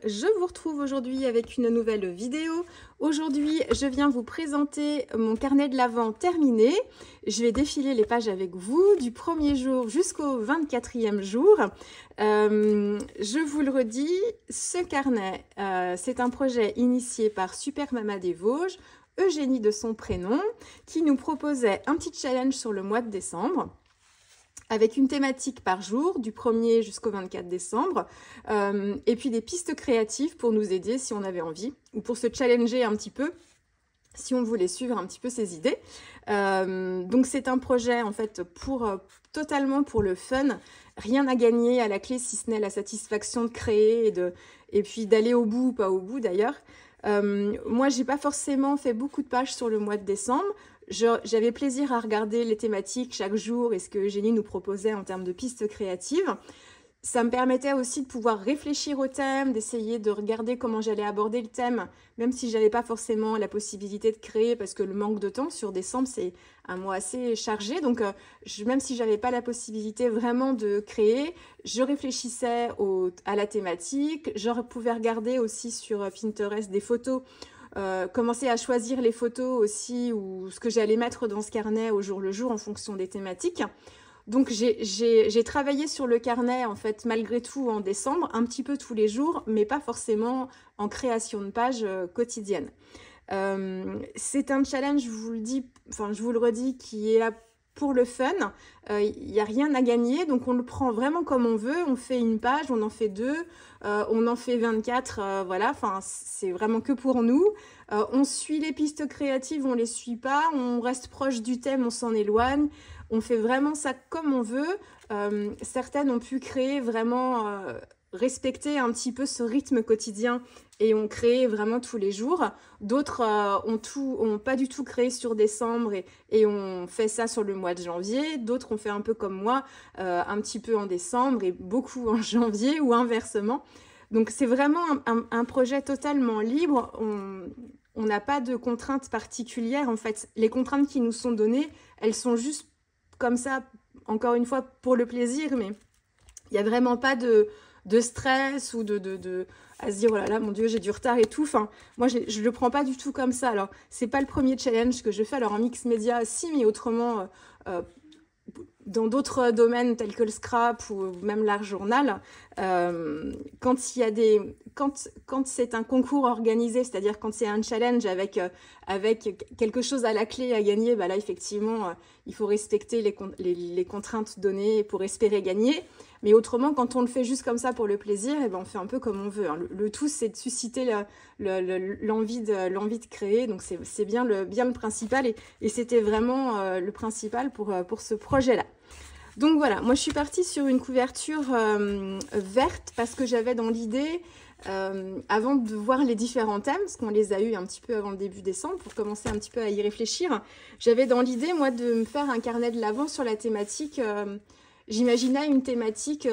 je vous retrouve aujourd'hui avec une nouvelle vidéo. Aujourd'hui, je viens vous présenter mon carnet de l'Avent terminé. Je vais défiler les pages avec vous du premier jour jusqu'au 24e jour. Je vous le redis, ce carnet, c'est un projet initié par Super Mama des Vosges, Eugénie de son prénom, qui nous proposait un petit challenge sur le mois de décembre, avec une thématique par jour, du 1er jusqu'au 24 décembre, et puis des pistes créatives pour nous aider si on avait envie, ou pour se challenger un petit peu, si on voulait suivre un petit peu ses idées. Donc c'est un projet en fait totalement pour le fun, rien à gagner à la clé si ce n'est la satisfaction de créer et puis d'aller au bout ou pas au bout d'ailleurs. Moi j'ai pas forcément fait beaucoup de pages sur le mois de décembre. J'avais plaisir à regarder les thématiques chaque jour et ce que Eugénie nous proposait en termes de pistes créatives. Ça me permettait aussi de pouvoir réfléchir au thème, d'essayer de regarder comment j'allais aborder le thème, même si je n'avais pas forcément la possibilité de créer, parce que le manque de temps sur décembre, c'est un mois assez chargé. Donc, même si je n'avais pas la possibilité vraiment de créer, je réfléchissais à la thématique. Je pouvais regarder aussi sur Pinterest des photos, commencer à choisir les photos aussi ou ce que j'allais mettre dans ce carnet au jour le jour en fonction des thématiques. Donc j'ai travaillé sur le carnet en fait malgré tout en décembre, un petit peu tous les jours, mais pas forcément en création de pages quotidienne. C'est un challenge, je vous le redis, qui est là pour le fun. Il n'y a rien à gagner, donc on le prend vraiment comme on veut. On fait une page, on en fait deux, on en fait 24, voilà, c'est vraiment que pour nous. On suit les pistes créatives, on les suit pas, on reste proche du thème, on s'en éloigne. On fait vraiment ça comme on veut. Certaines ont pu créer vraiment, respecter un petit peu ce rythme quotidien et ont créé vraiment tous les jours. D'autres ont pas du tout créé sur décembre et ont fait ça sur le mois de janvier. D'autres ont fait un peu comme moi, un petit peu en décembre et beaucoup en janvier ou inversement. Donc c'est vraiment un projet totalement libre. On n'a pas de contraintes particulières. En fait, les contraintes qui nous sont données, elles sont juste comme ça, encore une fois, pour le plaisir, mais il n'y a vraiment pas de stress ou à se dire, oh là là, mon Dieu, j'ai du retard et tout. Enfin, moi, je ne le prends pas du tout comme ça. Alors, c'est pas le premier challenge que je fais. Alors, en mix média, si, mais autrement, dans d'autres domaines tels que le scrap ou même l'art journal, quand c'est un concours organisé, c'est-à-dire quand c'est un challenge avec quelque chose à la clé à gagner, bah là effectivement il faut respecter les contraintes données pour espérer gagner. Mais autrement, quand on le fait juste comme ça pour le plaisir, et ben on fait un peu comme on veut, hein. Le tout, c'est de susciter l'envie de créer. Donc c'est bien le principal et c'était vraiment le principal pour ce projet-là. Donc voilà, moi je suis partie sur une couverture verte parce que j'avais dans l'idée, avant de voir les différents thèmes, parce qu'on les a eus un petit peu avant le début décembre, pour commencer un petit peu à y réfléchir, j'avais dans l'idée, moi, de me faire un carnet de l'Avent sur la thématique, j'imaginais une thématique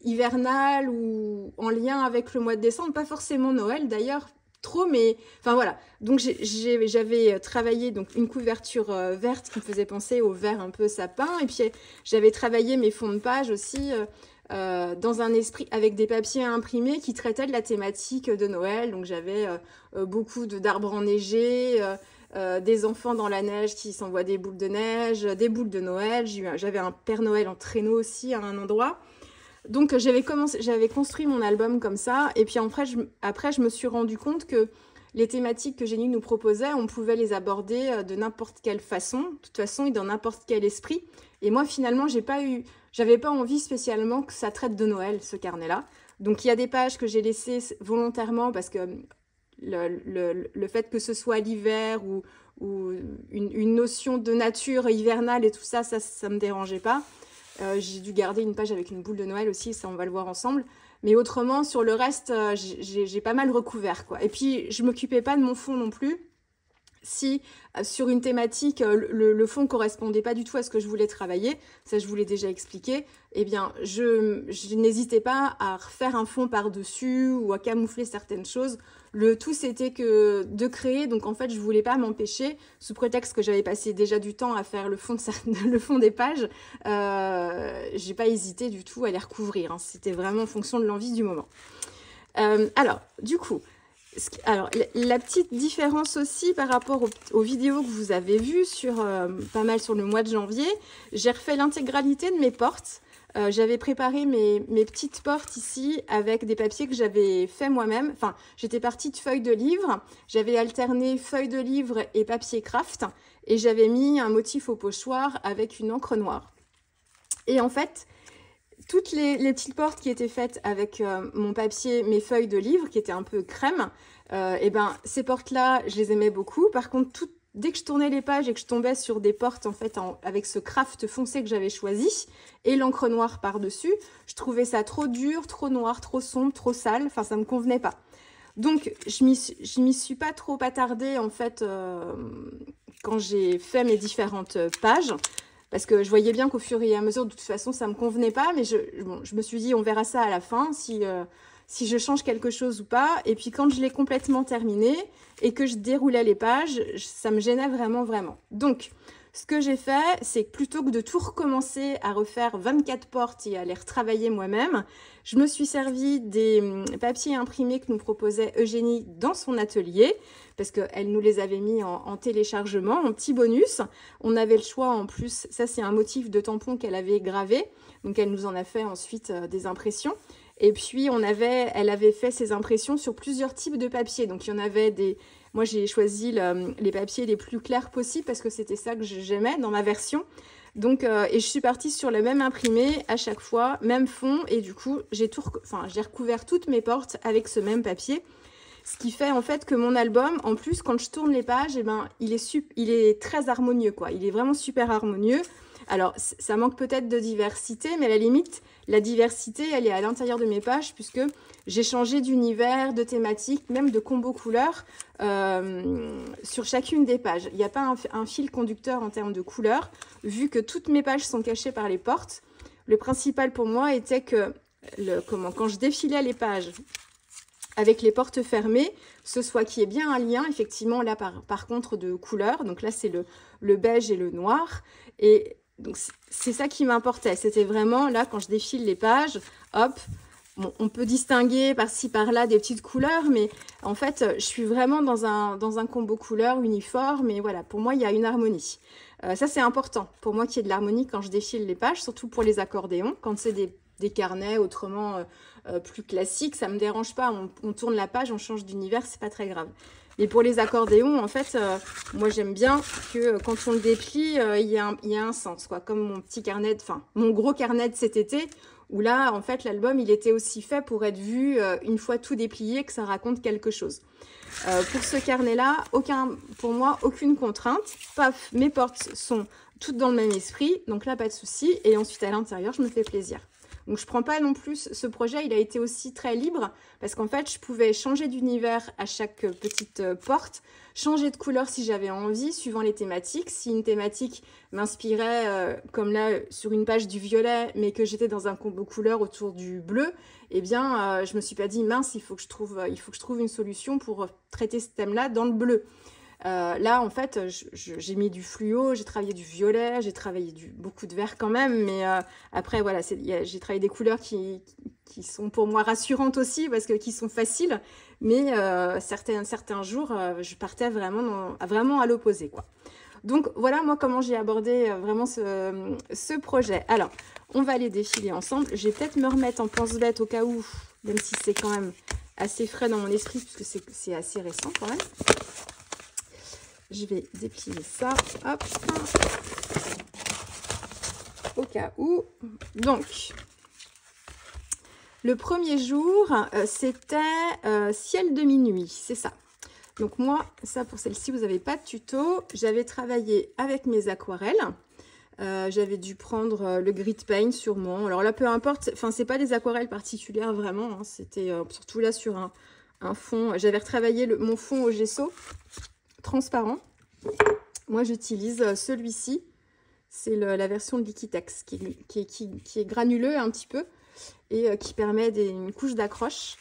hivernale ou en lien avec le mois de décembre, pas forcément Noël d'ailleurs, trop, mais enfin voilà. Donc j'avais travaillé donc une couverture verte qui me faisait penser au vert un peu sapin, et puis j'avais travaillé mes fonds de page aussi dans un esprit avec des papiers imprimés qui traitaient de la thématique de Noël. Donc j'avais beaucoup d'arbres enneigés, des enfants dans la neige qui s'envoient des boules de neige, des boules de Noël. J'avais un Père Noël en traîneau aussi à un endroit. Donc j'avais construit mon album comme ça, et puis après je me suis rendu compte que les thématiques que Eugénie nous proposait, on pouvait les aborder de n'importe quelle façon, de toute façon et dans n'importe quel esprit. Et moi finalement j'avais pas envie spécialement que ça traite de Noël, ce carnet-là. Donc il y a des pages que j'ai laissées volontairement parce que le fait que ce soit l'hiver ou une notion de nature hivernale et tout ça me dérangeait pas. J'ai dû garder une page avec une boule de Noël aussi, ça on va le voir ensemble. Mais autrement, sur le reste, j'ai pas mal recouvert, quoi. Et puis, je m'occupais pas de mon fond non plus. Si sur une thématique, le fond correspondait pas du tout à ce que je voulais travailler, ça je vous l'ai déjà expliqué, eh bien je n'hésitais pas à refaire un fond par-dessus ou à camoufler certaines choses. Le tout c'était que de créer, donc en fait je voulais pas m'empêcher, sous prétexte que j'avais passé déjà du temps à faire le fond des pages, j'ai pas hésité du tout à les recouvrir, hein. C'était vraiment en fonction de l'envie du moment. Alors, du coup, alors, la petite différence aussi par rapport aux vidéos que vous avez vues sur pas mal sur le mois de janvier, j'ai refait l'intégralité de mes portes. J'avais préparé mes petites portes ici avec des papiers que j'avais fait moi-même. Enfin, j'étais partie de feuilles de livre. J'avais alterné feuilles de livre et papier craft. Et j'avais mis un motif au pochoir avec une encre noire. Et en fait, toutes les petites portes qui étaient faites avec mon papier, mes feuilles de livre, qui étaient un peu crème, et ben ces portes-là, je les aimais beaucoup. Par contre, dès que je tournais les pages et que je tombais sur des portes en fait avec ce craft foncé que j'avais choisi et l'encre noire par-dessus, je trouvais ça trop dur, trop noir, trop sombre, trop sale. Enfin, ça me convenait pas. Donc, je m'y suis pas trop attardée en fait quand j'ai fait mes différentes pages. Parce que je voyais bien qu'au fur et à mesure, de toute façon, ça ne me convenait pas. Mais je me suis dit, on verra ça à la fin, si je change quelque chose ou pas. Et puis, quand je l'ai complètement terminé et que je déroulais les pages, ça me gênait vraiment, vraiment. Donc, ce que j'ai fait, c'est que plutôt que de tout recommencer à refaire 24 portes et à les retravailler moi-même, je me suis servi des papiers imprimés que nous proposait Eugénie dans son atelier, parce qu'elle nous les avait mis en téléchargement, en petit bonus. On avait le choix en plus, ça c'est un motif de tampon qu'elle avait gravé, donc elle nous en a fait ensuite des impressions. Et puis elle avait fait ses impressions sur plusieurs types de papiers, donc il y en avait des... Moi, j'ai choisi les papiers les plus clairs possibles parce que c'était ça que j'aimais dans ma version. Donc, et je suis partie sur le même imprimé à chaque fois, même fond. Et du coup, j'ai recouvert toutes mes portes avec ce même papier. Ce qui fait en fait que mon album, en plus, quand je tourne les pages, eh ben, il est très harmonieux, quoi. Il est vraiment super harmonieux. Alors, ça manque peut-être de diversité, mais à la limite, la diversité, elle est à l'intérieur de mes pages, puisque j'ai changé d'univers, de thématique, même de combo couleurs sur chacune des pages. Il n'y a pas un fil conducteur en termes de couleurs, vu que toutes mes pages sont cachées par les portes. Le principal pour moi était que, quand je défilais les pages avec les portes fermées, ce soit qu'il y ait bien un lien, effectivement, là, par contre, de couleurs. Donc là, c'est le beige et le noir. Et donc, c'est ça qui m'importait. C'était vraiment, là, quand je défile les pages, hop, bon, on peut distinguer par-ci, par-là des petites couleurs, mais en fait, je suis vraiment dans un combo couleur uniforme. Et voilà, pour moi, il y a une harmonie. Ça, c'est important pour moi qu'il y ait de l'harmonie quand je défile les pages, surtout pour les accordéons. Quand c'est des carnets autrement plus classiques, ça ne me dérange pas. On tourne la page, on change d'univers, c'est pas très grave. Mais pour les accordéons, en fait, moi j'aime bien que quand on le déplie, il y a un sens, quoi. Comme mon petit carnet, enfin mon gros carnet de cet été, où là, en fait, l'album, il était aussi fait pour être vu une fois tout déplié, que ça raconte quelque chose. Pour ce carnet-là, pour moi, aucune contrainte. Paf, mes portes sont toutes dans le même esprit, donc là, pas de souci. Et ensuite, à l'intérieur, je me fais plaisir. Donc, je ne prends pas non plus, ce projet, il a été aussi très libre parce qu'en fait, je pouvais changer d'univers à chaque petite porte, changer de couleur si j'avais envie, suivant les thématiques. Si une thématique m'inspirait, comme là, sur une page du violet, mais que j'étais dans un combo couleur autour du bleu, eh bien, je me suis pas dit, mince, il faut que je trouve une solution pour traiter ce thème-là dans le bleu. Là, en fait, j'ai mis du fluo, j'ai travaillé du violet, j'ai travaillé beaucoup de vert quand même, mais après, voilà, j'ai travaillé des couleurs qui sont pour moi rassurantes aussi, parce que qui sont faciles, mais certains jours, je partais vraiment à l'opposé, quoi. Donc, voilà, moi, comment j'ai abordé vraiment ce projet. Alors, on va les défiler ensemble. Je vais peut-être me remettre en pense-bête au cas où, même si c'est quand même assez frais dans mon esprit, puisque c'est assez récent quand même. Je vais déplier ça, hop, au cas où. Donc, le premier jour, c'était ciel de minuit, c'est ça. Donc moi, ça pour celle-ci, vous n'avez pas de tuto. J'avais travaillé avec mes aquarelles. J'avais dû prendre le grit paint sûrement. Alors là, peu importe, enfin, c'est pas des aquarelles particulières vraiment. Hein, c'était surtout là sur un fond. J'avais retravaillé mon fond au gesso transparent. Moi, j'utilise celui-ci. C'est la version de Liquitex qui est granuleux un petit peu et qui permet une couche d'accroche.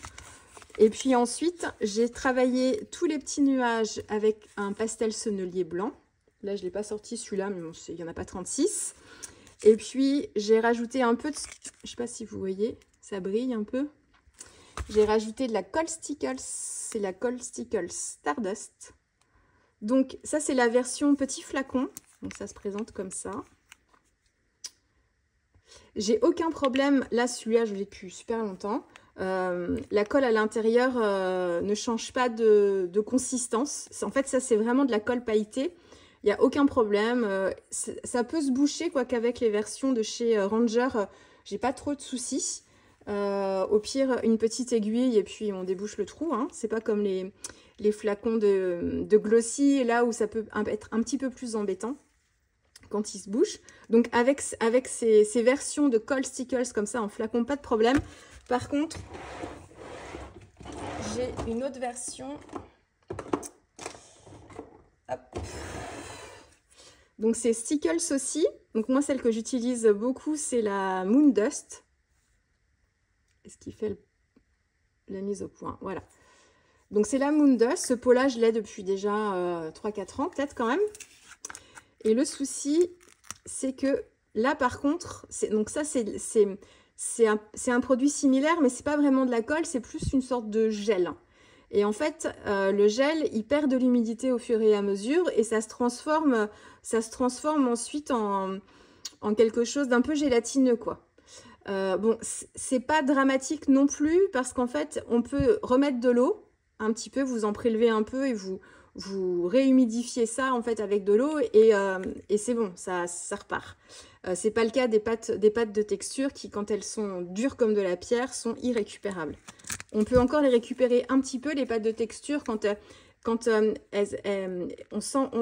Et puis ensuite, j'ai travaillé tous les petits nuages avec un pastel sennelier blanc. Là, je ne l'ai pas sorti celui-là, mais bon, il n'y en a pas 36. Et puis, j'ai rajouté un peu de... Je ne sais pas si vous voyez, ça brille un peu. J'ai rajouté de la Cold Stickles, c'est la Cold Stickles Stardust. Donc ça c'est la version petit flacon, donc ça se présente comme ça. J'ai aucun problème, là celui-là je l'ai depuis super longtemps. La colle à l'intérieur ne change pas de consistance. En fait ça c'est vraiment de la colle pailletée. Il n'y a aucun problème. Ça peut se boucher, quoi qu'avec les versions de chez Ranger, j'ai pas trop de soucis. Au pire, une petite aiguille et puis on débouche le trou. Hein. C'est pas comme les flacons de Glossy, là où ça peut être un petit peu plus embêtant quand ils se bouchent. Donc avec ces versions de Cold Stickles comme ça en flacon, pas de problème. Par contre, j'ai une autre version. Hop. Donc c'est Stickles aussi. Donc moi celle que j'utilise beaucoup c'est la Moon Dust. Ce qui fait la mise au point. Voilà. Donc c'est la Moon Dust. Ce pot-là je l'ai depuis déjà 3-4 ans peut-être quand même. Et le souci c'est que là par contre, donc ça c'est un produit similaire mais c'est pas vraiment de la colle, c'est plus une sorte de gel. Et en fait, le gel, il perd de l'humidité au fur et à mesure et ça se transforme ensuite en quelque chose d'un peu gélatineux, quoi. Bon, c'est pas dramatique non plus parce qu'en fait, on peut remettre de l'eau un petit peu, vous en prélevez un peu et vous réhumidifiez ça en fait avec de l'eau et c'est bon, ça repart. C'est pas le cas des pâtes de texture qui, quand elles sont dures comme de la pierre, sont irrécupérables. On peut encore les récupérer un petit peu, les pâtes de texture, quand on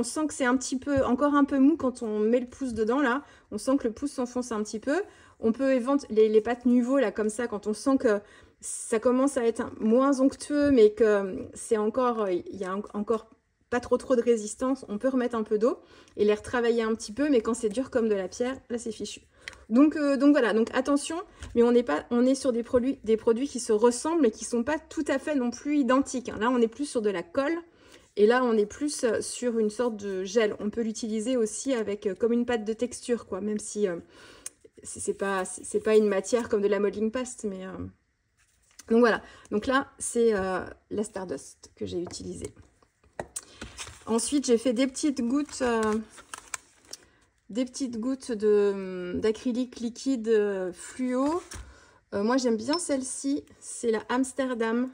sent que c'est un petit peu, encore un peu mou quand on met le pouce dedans, là. On sent que le pouce s'enfonce un petit peu. On peut les pâtes Nuvo, là, comme ça, quand on sent que ça commence à être moins onctueux, mais que c'est encore, il y a encore pas trop de résistance, on peut remettre un peu d'eau et les retravailler un petit peu, mais quand c'est dur comme de la pierre, là c'est fichu. Donc voilà, donc attention, mais on est sur des produits qui se ressemblent mais qui sont pas tout à fait non plus identiques. Hein. Là on est plus sur de la colle et là on est plus sur une sorte de gel. On peut l'utiliser aussi avec comme une pâte de texture, quoi, même si c'est pas une matière comme de la modeling paste, mais donc voilà. Donc là c'est la Stardust que j'ai utilisée. Ensuite, j'ai fait des petites gouttes d'acrylique liquide fluo. Moi, j'aime bien celle-ci. C'est la Amsterdam.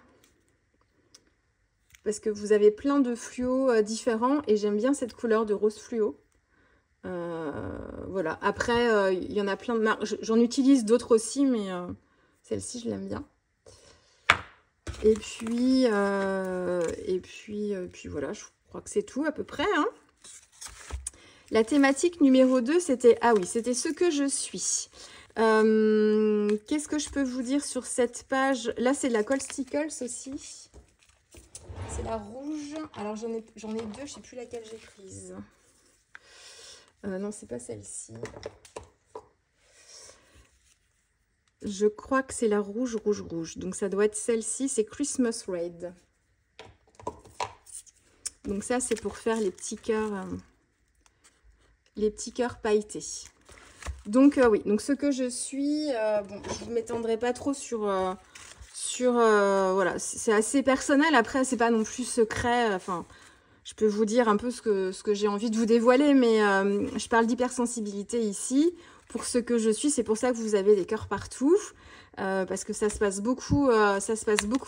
Parce que vous avez plein de fluos différents. Et j'aime bien cette couleur de rose fluo. Voilà. Après, il y en a plein de marques. J'en utilise d'autres aussi, mais celle-ci, je l'aime bien. Et puis voilà, je crois que c'est tout à peu près. Hein. La thématique numéro 2, c'était... Ah oui, c'était ce que je suis. Qu'est-ce que je peux vous dire sur cette page? Là, c'est de la Cold Stickles aussi. C'est la rouge. Alors, j'en ai deux, je ne sais plus laquelle j'ai prise. Non, c'est pas celle-ci. Je crois que c'est la rouge. Donc, ça doit être celle-ci. C'est Christmas Red. Donc ça, c'est pour faire les petits cœurs pailletés. Donc oui, donc ce que je suis, bon, je ne m'étendrai pas trop sur voilà, c'est assez personnel. Après, c'est pas non plus secret. Enfin, je peux vous dire un peu ce que j'ai envie de vous dévoiler, mais je parle d'hypersensibilité ici. Pour ce que je suis, c'est pour ça que vous avez des cœurs partout, parce que ça se passe beaucoup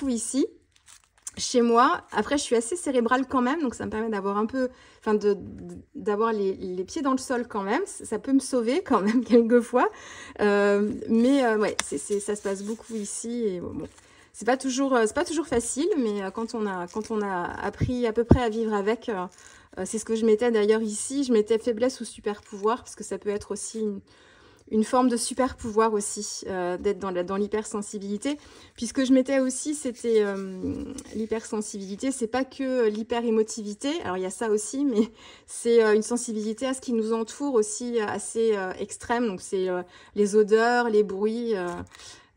ici. Chez moi, après je suis assez cérébrale quand même, donc ça me permet d'avoir un peu, enfin d'avoir les pieds dans le sol quand même, ça peut me sauver quand même quelquefois, mais ouais, ça se passe beaucoup ici et bon, c'est pas toujours facile, mais quand on a appris à peu près à vivre avec, c'est ce que je mettais d'ailleurs ici, je mettais faiblesse ou super pouvoir parce que ça peut être aussi une forme de super pouvoir aussi, d'être dans l'hypersensibilité. Puis ce que je mettais aussi, c'était l'hypersensibilité. C'est pas que l'hyper-émotivité. Alors, il y a ça aussi, mais c'est une sensibilité à ce qui nous entoure aussi assez extrême. Donc, c'est les odeurs, les bruits,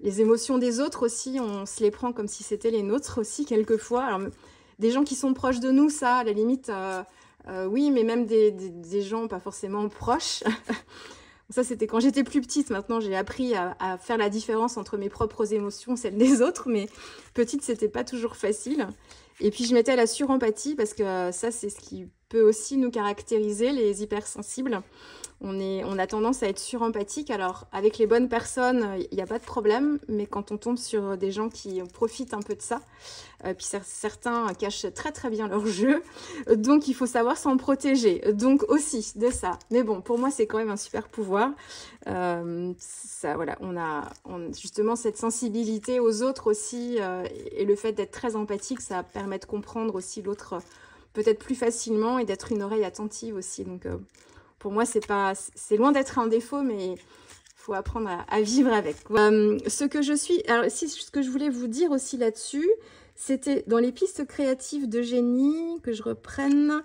les émotions des autres aussi. On se les prend comme si c'était les nôtres aussi, quelquefois. Alors, des gens qui sont proches de nous, ça, à la limite, oui, mais même des gens pas forcément proches. Ça, c'était quand j'étais plus petite. Maintenant, j'ai appris à faire la différence entre mes propres émotions, celles des autres. Mais petite, c'était pas toujours facile. Et puis, je mettais la surempathie parce que ça, c'est ce qui peut aussi nous caractériser, les hypersensibles. On a tendance à être surempathique. Alors, avec les bonnes personnes, il n'y a pas de problème. Mais quand on tombe sur des gens qui profitent un peu de ça, puis certains cachent très très bien leur jeu. Donc, il faut savoir s'en protéger. Donc, aussi de ça. Mais bon, pour moi, c'est quand même un super pouvoir. Ça, voilà, on a justement cette sensibilité aux autres aussi. Et le fait d'être très empathique, ça permet de comprendre aussi l'autre peut-être plus facilement et d'être une oreille attentive aussi. Donc, pour moi, c'est loin d'être un défaut, mais il faut apprendre à vivre avec. Ce que je suis, alors ce que je voulais vous dire aussi là-dessus, c'était dans les pistes créatives d'Eugénie, que je reprenne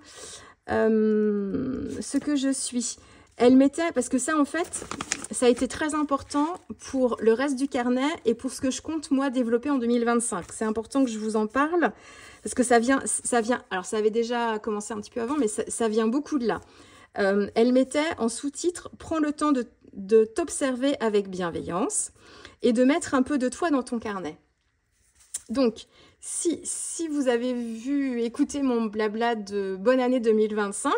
ce que je suis. Elle mettait, parce que ça en fait, ça a été très important pour le reste du carnet et pour ce que je compte moi développer en 2025. C'est important que je vous en parle, parce que ça vient, alors ça avait déjà commencé un petit peu avant, mais ça vient beaucoup de là. Elle mettait en sous-titre « Prends le temps de t'observer avec bienveillance et de mettre un peu de toi dans ton carnet ». Donc, si vous avez écouté mon blabla de bonne année 2025,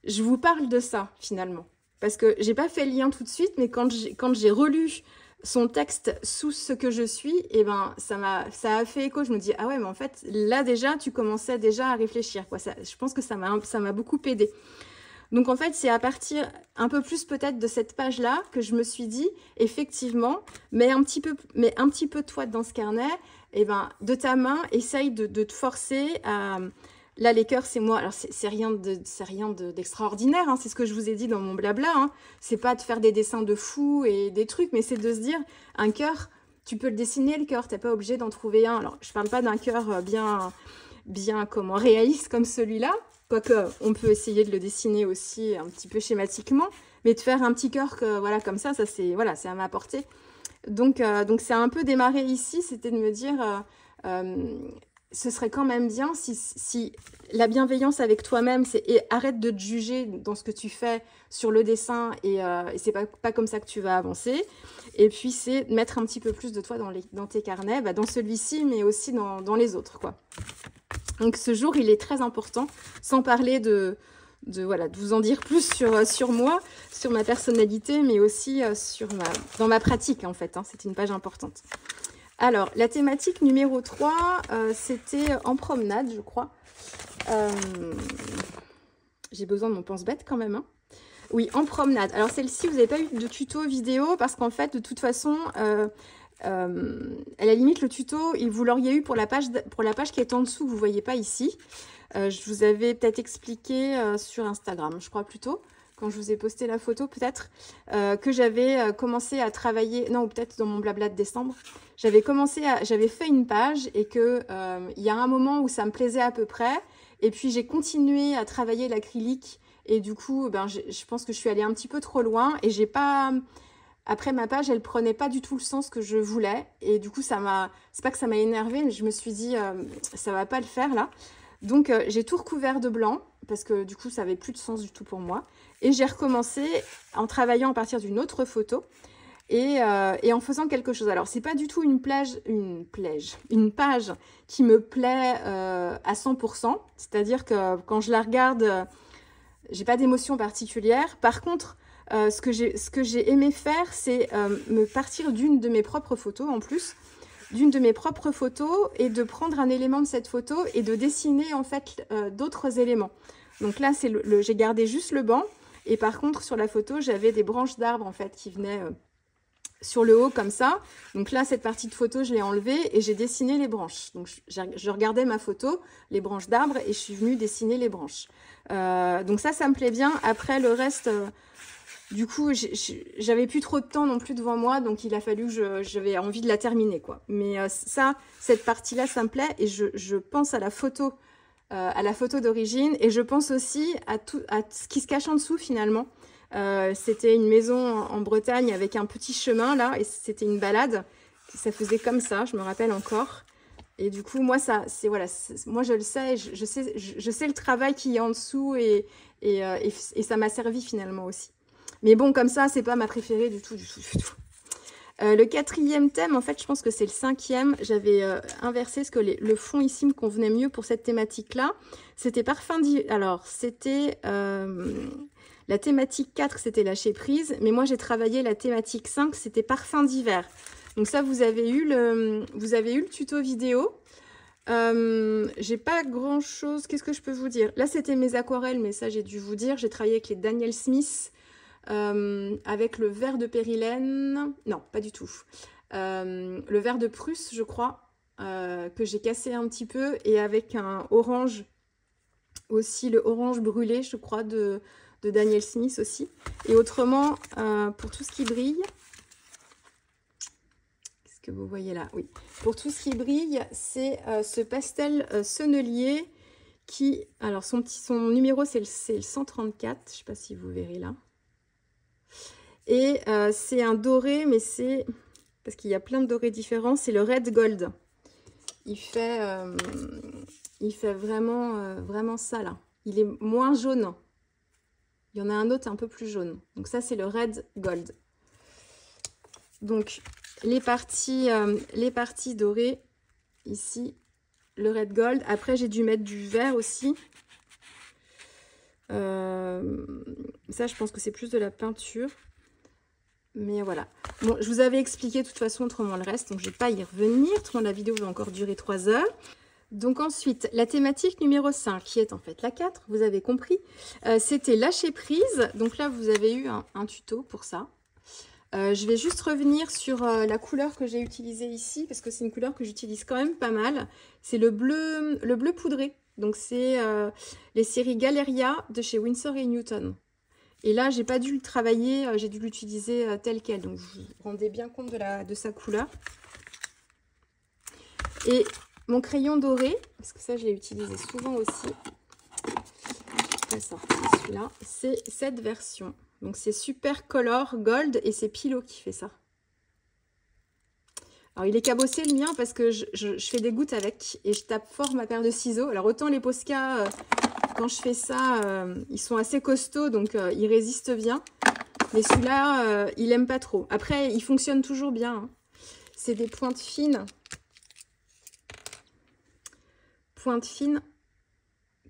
je vous parle de ça finalement. Parce que j'ai pas fait le lien tout de suite, mais quand j'ai relu son texte sous ce que je suis, et ben ça a fait écho. Je me dis ah ouais, mais en fait là déjà tu commençais déjà à réfléchir quoi. Je pense que ça m'a beaucoup aidé. Donc en fait, c'est à partir un peu plus peut-être de cette page-là que je me suis dit, effectivement, mets un petit peu toi dans ce carnet, et ben de ta main, essaye de te forcer à... Là, les cœurs, c'est moi. Alors, c'est rien d'extraordinaire, hein, c'est ce que je vous ai dit dans mon blabla. Hein. C'est pas de faire des dessins de fou et des trucs, mais c'est de se dire, un cœur, tu peux le dessiner, le cœur, t'es pas obligé d'en trouver un. Alors, je parle pas d'un cœur bien réaliste comme celui-là, quoique on peut essayer de le dessiner aussi un petit peu schématiquement, mais de faire un petit cœur voilà, comme ça c'est à ma portée. Donc c'est un peu démarré ici, c'était de me dire, ce serait quand même bien si la bienveillance avec toi-même, et arrête de te juger dans ce que tu fais sur le dessin, et c'est pas comme ça que tu vas avancer. Et puis c'est de mettre un petit peu plus de toi dans tes carnets, dans celui-ci, mais aussi dans les autres, quoi. Donc ce jour, il est très important, sans parler de vous en dire plus sur moi, sur ma personnalité, mais aussi dans ma pratique, en fait. Hein, c'est une page importante. Alors, la thématique numéro 3, c'était en promenade, je crois. J'ai besoin de mon pense-bête quand même. Hein. Oui, en promenade. Alors, celle-ci, vous n'avez pas eu de tuto vidéo, parce qu'en fait, de toute façon... à la limite, le tuto, vous l'auriez eu pour la page qui est en dessous, que vous ne voyez pas ici. Je vous avais peut-être expliqué sur Instagram, je crois plutôt, quand je vous ai posté la photo peut-être, que j'avais commencé à travailler, non, ou peut-être dans mon blabla de décembre, j'avais fait une page et que il y a un moment où ça me plaisait à peu près, et puis j'ai continué à travailler l'acrylique, et du coup, je pense que je suis allée un petit peu trop loin, et j'ai pas... Après, ma page, elle prenait pas du tout le sens que je voulais. Et du coup, c'est pas que ça m'a énervée, mais je me suis dit, ça va pas le faire là. Donc, j'ai tout recouvert de blanc, parce que du coup, ça avait plus de sens du tout pour moi. Et j'ai recommencé en travaillant à partir d'une autre photo et en faisant quelque chose. Alors, c'est pas du tout une page qui me plaît à 100%. C'est-à-dire que quand je la regarde, j'ai pas d'émotion particulière. Par contre, ce que j'ai aimé faire, c'est me partir d'une de mes propres photos en plus, et de prendre un élément de cette photo et de dessiner en fait d'autres éléments. Donc là, j'ai gardé juste le banc, et par contre sur la photo, j'avais des branches d'arbres en fait qui venaient sur le haut comme ça. Donc là, cette partie de photo, je l'ai enlevée et j'ai dessiné les branches. Donc je regardais ma photo, les branches d'arbres, et je suis venue dessiner les branches. Donc ça me plaît bien. Après, le reste... Du coup, j'avais plus trop de temps non plus devant moi, donc il a fallu que j'avais envie de la terminer, quoi. Mais cette partie-là, ça me plaît, et je pense à la photo d'origine, et je pense aussi à ce qui se cache en dessous finalement. C'était une maison en Bretagne avec un petit chemin là, et c'était une balade. Ça faisait comme ça, je me rappelle encore. Et du coup, moi, moi je le sais, je sais le travail qu'il y a en dessous, et ça m'a servi finalement aussi. Mais bon, comme ça, c'est pas ma préférée du tout, du tout, du tout. Le 4e thème, en fait, je pense que c'est le 5e. J'avais inversé parce que le fond ici me convenait mieux pour cette thématique-là. C'était parfum d'hiver. Alors, c'était la thématique 4, c'était lâcher prise. Mais moi, j'ai travaillé la thématique 5, c'était parfum d'hiver. Donc ça, vous avez eu le tuto vidéo. J'ai pas grand chose. Qu'est-ce que je peux vous dire? Là, c'était mes aquarelles, mais ça, j'ai dû vous dire. J'ai travaillé avec les Daniel Smith. Avec le vert de périlène, non, pas du tout. Le vert de Prusse, je crois, que j'ai cassé un petit peu, et avec un orange, aussi le orange brûlé, je crois, de Daniel Smith aussi. Et autrement, pour tout ce qui brille, qu'est-ce que vous voyez là? Oui, pour tout ce qui brille, c'est ce pastel sennelier qui, alors son numéro, c'est le 134, je ne sais pas si vous verrez là. Et c'est un doré, mais c'est... Parce qu'il y a plein de dorés différents. C'est le Red Gold. Il fait vraiment, vraiment ça, là. Il est moins jaune. Il y en a un autre un peu plus jaune. Donc ça, c'est le Red Gold. Donc, les parties dorées, ici, le Red Gold. Après, j'ai dû mettre du vert aussi. Ça, je pense que c'est plus de la peinture. Mais voilà. Bon, je vous avais expliqué de toute façon autrement le reste, donc je ne vais pas y revenir. Autrement, la vidéo va encore durer 3 heures. Donc ensuite, la thématique numéro 5, qui est en fait la 4, vous avez compris. C'était lâcher prise. Donc là, vous avez eu un tuto pour ça. Je vais juste revenir sur la couleur que j'ai utilisée ici, parce que c'est une couleur que j'utilise quand même pas mal. C'est le bleu poudré. Donc c'est les séries Galeria de chez Winsor & Newton. Et là, j'ai pas dû le travailler, j'ai dû l'utiliser tel quel. Donc, vous vous rendez bien compte de sa couleur. Et mon crayon doré, parce que ça, je l'ai utilisé souvent aussi. Pas sorti celui-là. C'est cette version. Donc, c'est Super Color Gold et c'est Pilot qui fait ça. Alors, il est cabossé le mien parce que je fais des gouttes avec et je tape fort ma paire de ciseaux. Alors, autant les Posca... quand je fais ça, ils sont assez costauds, donc ils résistent bien. Mais celui-là, il aime pas trop. Après, il fonctionne toujours bien. Hein. C'est des pointes fines. Pointes fines,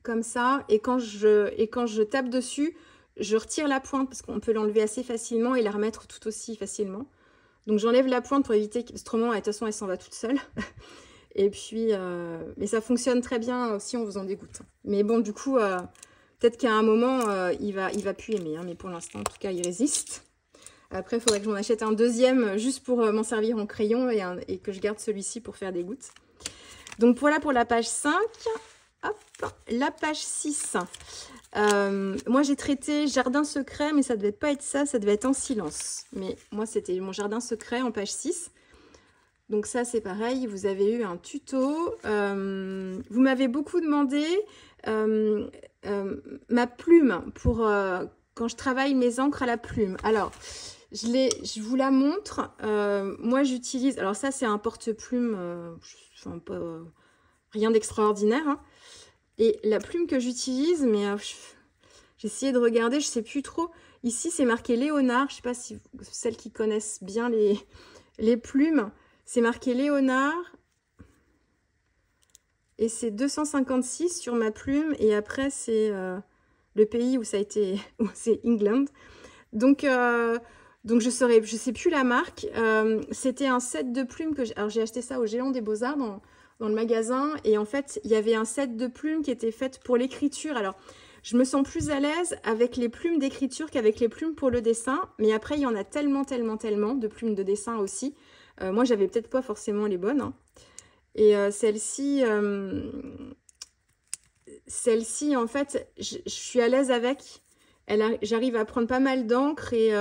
comme ça. Et quand je tape dessus, je retire la pointe, parce qu'on peut l'enlever assez facilement et la remettre tout aussi facilement. Donc j'enlève la pointe pour éviter que... Autrement, de toute façon, elle s'en va toute seule. Et puis, mais ça fonctionne très bien aussi en faisant des gouttes. Mais bon, du coup, peut-être qu'à un moment, il va plus aimer. Hein, mais pour l'instant, en tout cas, il résiste. Après, il faudrait que j'en achète un deuxième juste pour m'en servir en crayon et que je garde celui-ci pour faire des gouttes. Donc voilà pour la page 5. Hop, la page 6. Moi, j'ai traité Jardin secret, mais ça devait pas être ça, ça devait être En silence. Mais moi, c'était mon Jardin secret en page 6. Donc ça, c'est pareil, vous avez eu un tuto. Vous m'avez beaucoup demandé ma plume pour quand je travaille mes encres à la plume. Alors, je vous la montre. Moi, j'utilise... Alors ça, c'est un porte-plume, rien d'extraordinaire. Hein. Et la plume que j'utilise, mais j'ai essayé de regarder, je sais plus trop. Ici, c'est marqué Léonard. Je sais pas si celles qui connaissent bien les plumes... C'est marqué Léonard et c'est 256 sur ma plume. Et après, c'est le pays où ça a été, c'est England. Donc je sais plus la marque. C'était un set de plumes que j'ai acheté ça au Géant des Beaux-Arts dans le magasin. Et en fait, il y avait un set de plumes qui était fait pour l'écriture. Alors, je me sens plus à l'aise avec les plumes d'écriture qu'avec les plumes pour le dessin. Mais après, il y en a tellement de plumes de dessin aussi. Moi, j'avais peut-être pas forcément les bonnes. Hein. Et celle-ci, en fait, je suis à l'aise avec. J'arrive à prendre pas mal d'encre et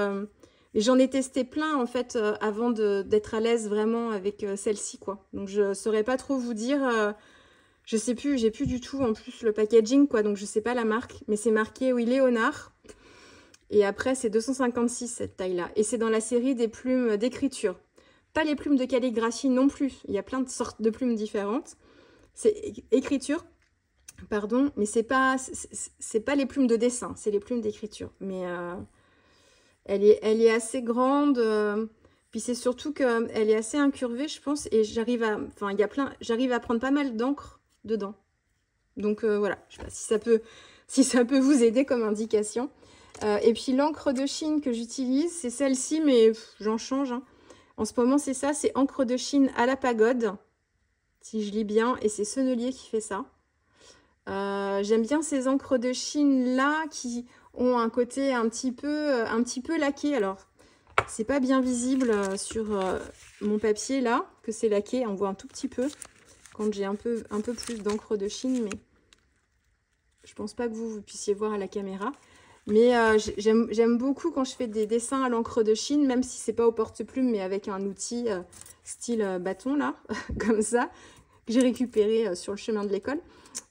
j'en ai testé plein, en fait, avant d'être à l'aise vraiment avec celle-ci, quoi. Donc, je saurais pas trop vous dire. Je sais plus, j'ai plus du tout, en plus, le packaging, quoi. Donc, je sais pas la marque. Mais c'est marqué, oui, Léonard. Et après, c'est 256, cette taille-là. Et c'est dans la série des plumes d'écriture. Pas les plumes de calligraphie non plus. Il y a plein de sortes de plumes différentes. C'est écriture, pardon, mais c'est pas les plumes de dessin, c'est les plumes d'écriture. Mais Elle est assez grande. Puis c'est surtout qu'elle est assez incurvée, je pense. Et j'arrive à prendre pas mal d'encre dedans. Donc voilà, je sais pas si ça peut vous aider comme indication. Et puis l'encre de Chine que j'utilise, c'est celle-ci, mais j'en change. Hein. En ce moment, c'est ça, c'est encre de Chine à la pagode, si je lis bien, et c'est Sennelier qui fait ça. J'aime bien ces encres de Chine là qui ont un côté un petit peu laqué. Alors, c'est pas bien visible sur mon papier là, que c'est laqué, on voit un tout petit peu quand j'ai un peu plus d'encre de Chine, mais je pense pas que vous puissiez voir à la caméra. Mais j'aime beaucoup quand je fais des dessins à l'encre de Chine, même si c'est pas au porte-plume, mais avec un outil style bâton, là, comme ça, que j'ai récupéré sur le chemin de l'école.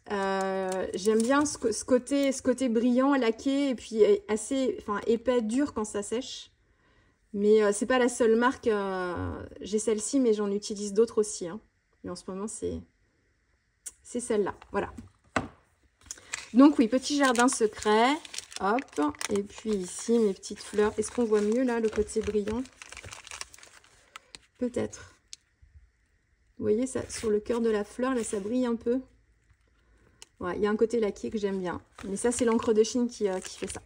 J'aime bien ce côté brillant, laqué, et puis assez épais, dur quand ça sèche. Mais c'est pas la seule marque. J'ai celle-ci, mais j'en utilise d'autres aussi. Hein. Mais en ce moment, c'est celle-là. Voilà. Donc oui, petit jardin secret. Hop, et puis ici, mes petites fleurs. Est-ce qu'on voit mieux là, le côté brillant? Peut-être. Vous voyez, ça, sur le cœur de la fleur, là, ça brille un peu. Ouais, il y a un côté laqué que j'aime bien. Mais ça, c'est l'encre de Chine qui fait ça.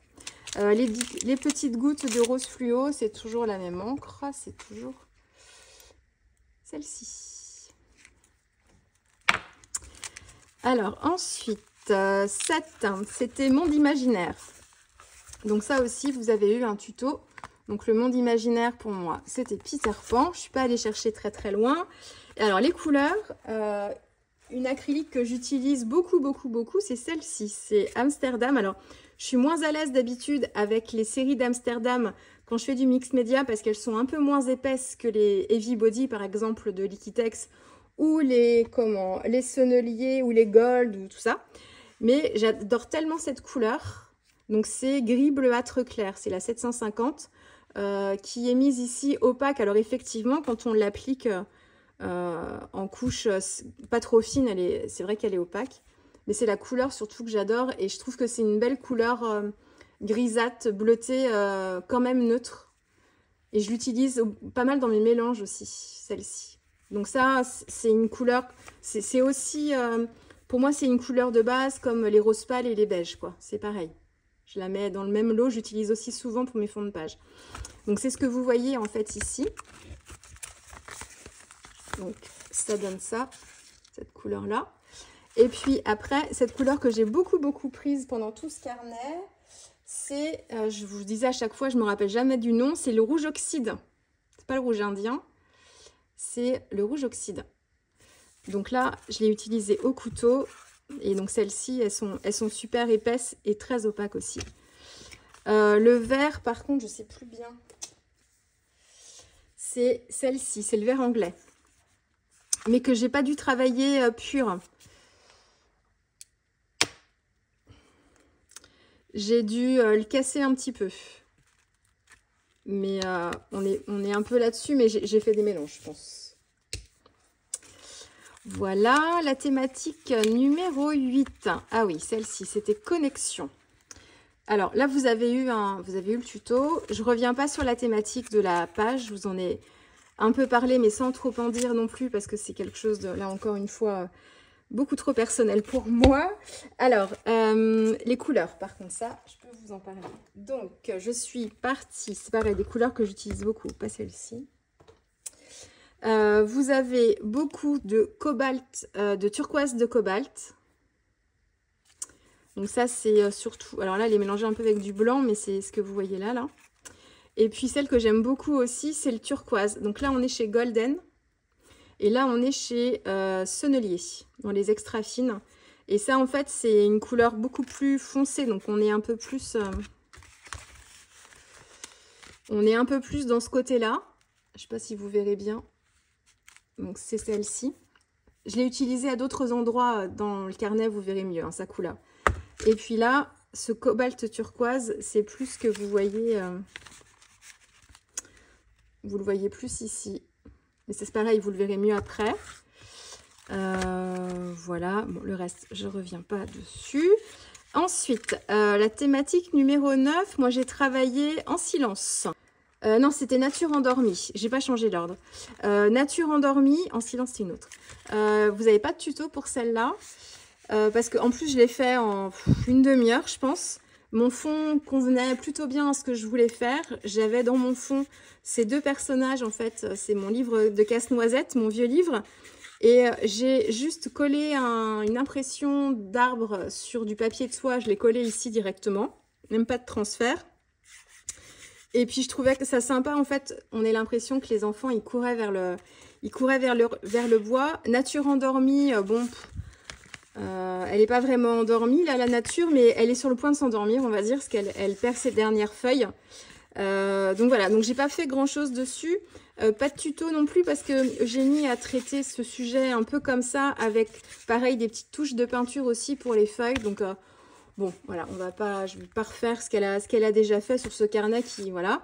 Les petites gouttes de rose fluo, c'est toujours la même encre. C'est toujours celle-ci. Alors, ensuite, c'était Monde Imaginaire. Donc ça aussi, vous avez eu un tuto. Donc le monde imaginaire, pour moi, c'était Peter Pan. Je ne suis pas allée chercher très très loin. Et alors les couleurs, une acrylique que j'utilise beaucoup, c'est celle-ci. C'est Amsterdam. Alors, je suis moins à l'aise d'habitude avec les séries d'Amsterdam quand je fais du mix média parce qu'elles sont un peu moins épaisses que les Heavy Body, par exemple, de Liquitex ou les Sennelier ou les Gold ou tout ça. Mais j'adore tellement cette couleur. Donc c'est gris bleuâtre clair, c'est la 750 qui est mise ici opaque. Alors effectivement, quand on l'applique en couche pas trop fine, c'est vrai qu'elle est opaque. Mais c'est la couleur surtout que j'adore et je trouve que c'est une belle couleur grisâtre, bleutée, quand même neutre. Et je l'utilise pas mal dans mes mélanges aussi, celle-ci. Donc ça, c'est une couleur, c'est aussi, pour moi c'est une couleur de base comme les roses pâles et les beiges, quoi. C'est pareil. Je la mets dans le même lot, j'utilise aussi souvent pour mes fonds de page. Donc, c'est ce que vous voyez en fait ici. Donc, ça donne ça, cette couleur-là. Et puis après, cette couleur que j'ai beaucoup prise pendant tout ce carnet, c'est, je vous disais à chaque fois, je ne me rappelle jamais du nom, c'est le rouge oxyde. C'est pas le rouge indien, c'est le rouge oxyde. Donc là, je l'ai utilisé au couteau. Et donc celles-ci, elles sont super épaisses et très opaques aussi. Le vert, par contre, je ne sais plus bien. C'est celle-ci, c'est le vert anglais. Mais que j'ai pas dû travailler pur. J'ai dû le casser un petit peu. Mais on est un peu là-dessus, mais j'ai fait des mélanges, je pense. Voilà, la thématique numéro 8. Ah oui, celle-ci, c'était connexion. Alors là, vous avez eu le tuto. Je ne reviens pas sur la thématique de la page. Je vous en ai un peu parlé, mais sans trop en dire non plus, parce que c'est quelque chose de, là encore une fois, beaucoup trop personnel pour moi. Alors, les couleurs, par contre, ça, je peux vous en parler. Donc, je suis partie, c'est pareil, des couleurs que j'utilise beaucoup, pas celle-ci. Vous avez beaucoup de cobalt, de turquoise de cobalt. Donc ça, c'est surtout... Alors là, elle est mélangée un peu avec du blanc, mais c'est ce que vous voyez là. Et puis celle que j'aime beaucoup aussi, c'est le turquoise. Donc là, on est chez Golden. Et là, on est chez Sennelier, dans les extra fines. Et ça, en fait, c'est une couleur beaucoup plus foncée. Donc on est un peu plus... on est un peu plus dans ce côté-là. Je ne sais pas si vous verrez bien. Donc c'est celle-ci. Je l'ai utilisée à d'autres endroits dans le carnet, vous verrez mieux, hein, sa couleur. Et puis là, ce cobalt turquoise, c'est plus que vous voyez. Vous le voyez plus ici. Mais c'est pareil, vous le verrez mieux après. Voilà, bon, le reste, je ne reviens pas dessus. Ensuite, la thématique numéro 9, moi j'ai travaillé en silence. Non, c'était Nature endormie. J'ai pas changé l'ordre. Nature endormie, en silence, c'est une autre. Vous n'avez pas de tuto pour celle-là parce qu'en plus, je l'ai fait en une demi-heure, je pense. Mon fond convenait plutôt bien à ce que je voulais faire. J'avais dans mon fond ces deux personnages, en fait. C'est mon livre de Casse-Noisette, mon vieux livre. Et j'ai juste collé une impression d'arbre sur du papier de soie. Je l'ai collé ici directement. Même pas de transfert. Et puis je trouvais que ça sympa, en fait, on a l'impression que les enfants, ils couraient vers le bois. Nature endormie, bon, elle n'est pas vraiment endormie, là, la nature, mais elle est sur le point de s'endormir, on va dire, parce qu'elle perd ses dernières feuilles. Donc voilà, donc j'ai pas fait grand chose dessus. Pas de tuto non plus parce que Eugénie a traité ce sujet un peu comme ça avec pareil des petites touches de peinture aussi pour les feuilles. Donc bon voilà, je vais pas refaire ce qu'elle a déjà fait sur ce carnet qui voilà.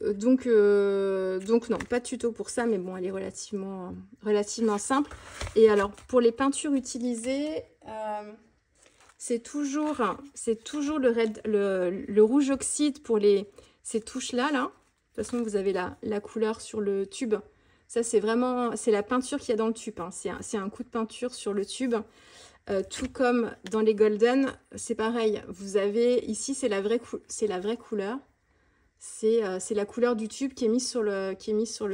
Donc non, pas de tuto pour ça, mais bon, elle est relativement simple. Et alors pour les peintures utilisées, c'est toujours le rouge oxyde pour ces touches-là, là. De toute façon, vous avez la couleur sur le tube. Ça, c'est la peinture qu'il y a dans le tube. Hein. C'est un coup de peinture sur le tube. Tout comme dans les golden, c'est pareil. Vous avez, ici, c'est la vraie couleur. C'est la couleur du tube qui est mise sur le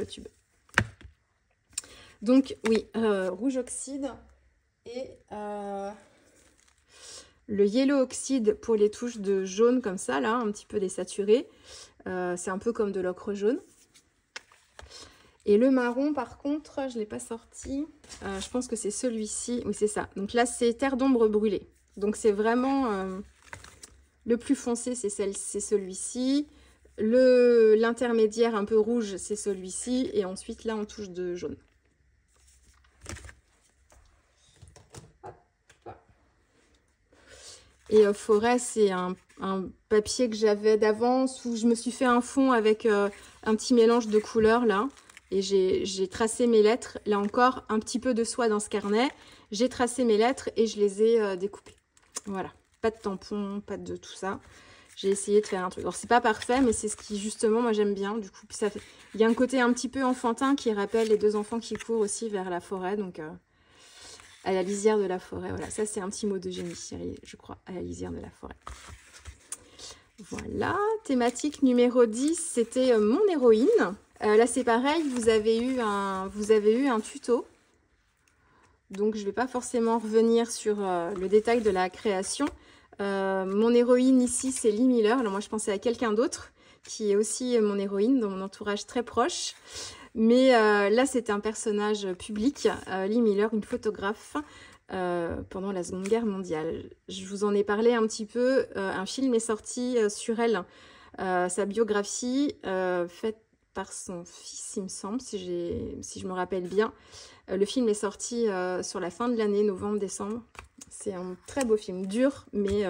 tube. Donc, oui, rouge oxyde et le yellow oxyde pour les touches de jaune comme ça, là, un petit peu désaturé. C'est un peu comme de l'ocre jaune. Et le marron, par contre, je ne l'ai pas sorti. Je pense que c'est celui-ci. Oui, c'est ça. Donc là, c'est Terre d'ombre brûlée. Donc c'est vraiment le plus foncé, c'est celui-ci. L'intermédiaire un peu rouge, c'est celui-ci. Et ensuite, là, on touche de jaune. Et forêt, c'est un papier que j'avais d'avance où je me suis fait un fond avec un petit mélange de couleurs là. Et j'ai tracé mes lettres. Là encore, un petit peu de soie dans ce carnet. J'ai tracé mes lettres et je les ai découpées. Voilà. Pas de tampons, pas de tout ça. J'ai essayé de faire un truc. Alors, c'est pas parfait, mais c'est ce qui, justement, moi, j'aime bien. Du coup, il y a un côté un petit peu enfantin qui rappelle les deux enfants qui courent aussi vers la forêt. Donc, à la lisière de la forêt. Voilà, ça, c'est un petit mot de génie, je crois, à la lisière de la forêt. Voilà, thématique numéro 10, c'était mon héroïne. Là, c'est pareil, vous avez eu un tuto. Donc, je ne vais pas forcément revenir sur le détail de la création. Mon héroïne ici, c'est Lee Miller. Alors, moi, je pensais à quelqu'un d'autre qui est aussi mon héroïne dans mon entourage très proche. Mais là, c'est un personnage public, Lee Miller, une photographe pendant la Seconde Guerre mondiale. Je vous en ai parlé un petit peu. Un film est sorti sur elle, sa biographie, faite par son fils, il me semble, si je me rappelle bien. Le film est sorti sur la fin de l'année, novembre-décembre. C'est un très beau film, dur, mais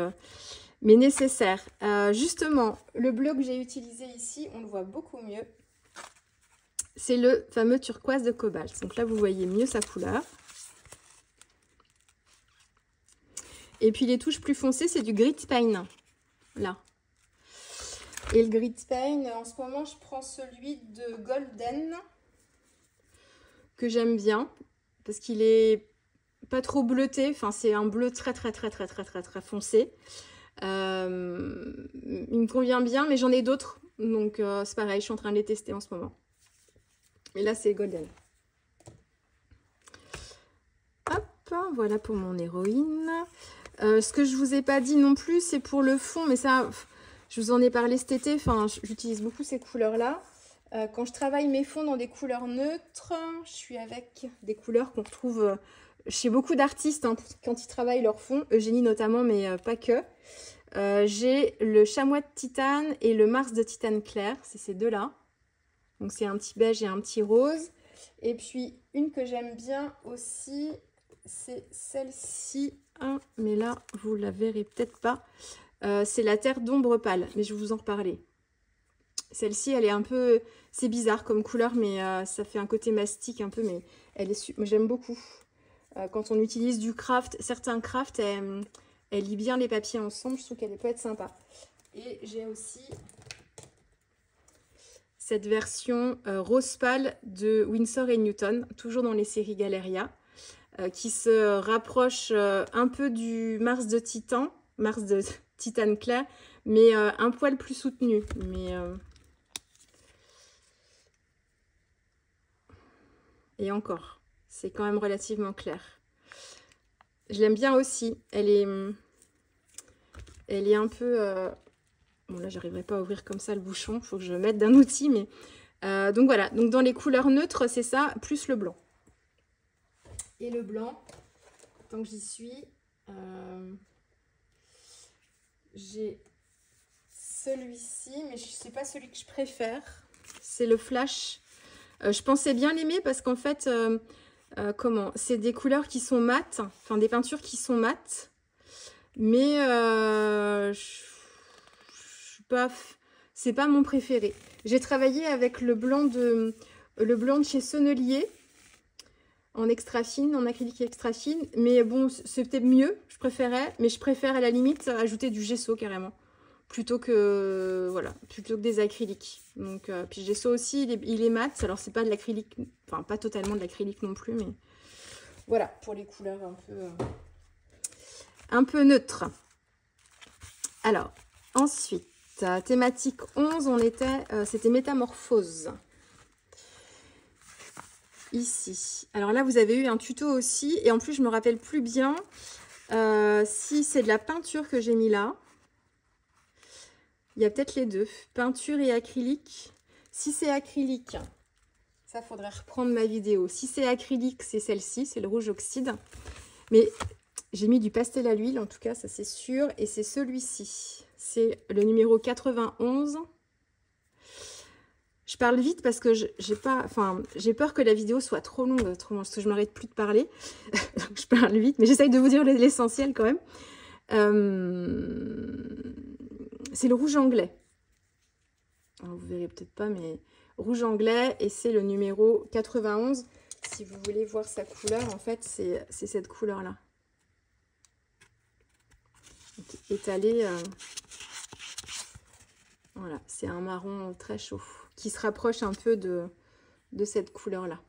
nécessaire. Justement, le bleu que j'ai utilisé ici, on le voit beaucoup mieux. C'est le fameux turquoise de cobalt. Donc là, vous voyez mieux sa couleur. Et puis les touches plus foncées, c'est du grit paint. Là. Et le grit paint, en ce moment, je prends celui de Golden. Que j'aime bien. Parce qu'il est pas trop bleuté. Enfin, c'est un bleu très foncé. Il me convient bien, mais j'en ai d'autres. Donc, c'est pareil, je suis en train de les tester en ce moment. Et là, c'est Golden. Hop, voilà pour mon héroïne. Ce que je vous ai pas dit non plus, c'est pour le fond. Mais ça, je vous en ai parlé cet été. Enfin, j'utilise beaucoup ces couleurs-là. Quand je travaille mes fonds dans des couleurs neutres, je suis avec des couleurs qu'on retrouve chez beaucoup d'artistes hein, quand ils travaillent leur fond. Eugénie notamment, mais pas que. J'ai le chamois de titane et le Mars de titane clair. C'est ces deux-là. Donc, c'est un petit beige et un petit rose. Et puis, une que j'aime bien aussi, c'est celle-ci. Hein, mais là, vous la verrez peut-être pas. C'est la terre d'ombre pâle. Mais je vais vous en reparler. Celle-ci, elle est un peu... C'est bizarre comme couleur, mais ça fait un côté mastic un peu. Mais elle est... Moi, j'aime beaucoup. Quand on utilise du craft, certains crafts, Elle lie bien les papiers ensemble, je trouve qu'elle peut être sympa. Et j'ai aussi cette version rose pâle de Winsor & Newton, toujours dans les séries Galeria, qui se rapproche un peu du Mars de Titane clair, mais un poil plus soutenu. Mais, et encore, c'est quand même relativement clair. Je l'aime bien aussi. Elle est un peu... Bon, là, j'arriverai pas à ouvrir comme ça le bouchon. Il faut que je mette d'un outil. Mais donc voilà. Donc dans les couleurs neutres, c'est ça, plus le blanc. Et le blanc, tant que j'y suis, j'ai celui-ci, mais c'est pas celui que je préfère. C'est le Flash. Je pensais bien l'aimer parce qu'en fait, c'est des couleurs qui sont mates, enfin des peintures qui sont mates, mais c'est pas mon préféré. J'ai travaillé avec le blanc de chez Sennelier en extra fine, en acrylique extra fine, mais bon, c'était mieux, je préférais, mais je préfère à la limite ajouter du gesso carrément, plutôt que voilà, plutôt que des acryliques. Donc puis le gesso aussi, il est mat, alors c'est pas de l'acrylique, enfin pas totalement de l'acrylique non plus, mais voilà, pour les couleurs un peu neutres. Alors, ensuite, thématique 11, c'était Métamorphose. Ici. Alors là, vous avez eu un tuto aussi. Et en plus, je me rappelle plus bien si c'est de la peinture que j'ai mis là. Il y a peut-être les deux. Peinture et acrylique. Si c'est acrylique, ça, faudrait reprendre ma vidéo. Si c'est acrylique, c'est celle-ci. C'est le rouge oxyde. Mais j'ai mis du pastel à l'huile, en tout cas, ça c'est sûr. Et c'est celui-ci. C'est le numéro 91. Je parle vite parce que j'ai peur que la vidéo soit trop longue, autrement, parce que je m'arrête plus de parler. Donc je parle vite, mais j'essaye de vous dire l'essentiel quand même. C'est le rouge anglais. Alors, vous verrez peut-être pas, mais rouge anglais, et c'est le numéro 91. Si vous voulez voir sa couleur, en fait, c'est cette couleur-là. Étalé. Voilà, c'est un marron très chaud, qui se rapproche un peu de cette couleur-là.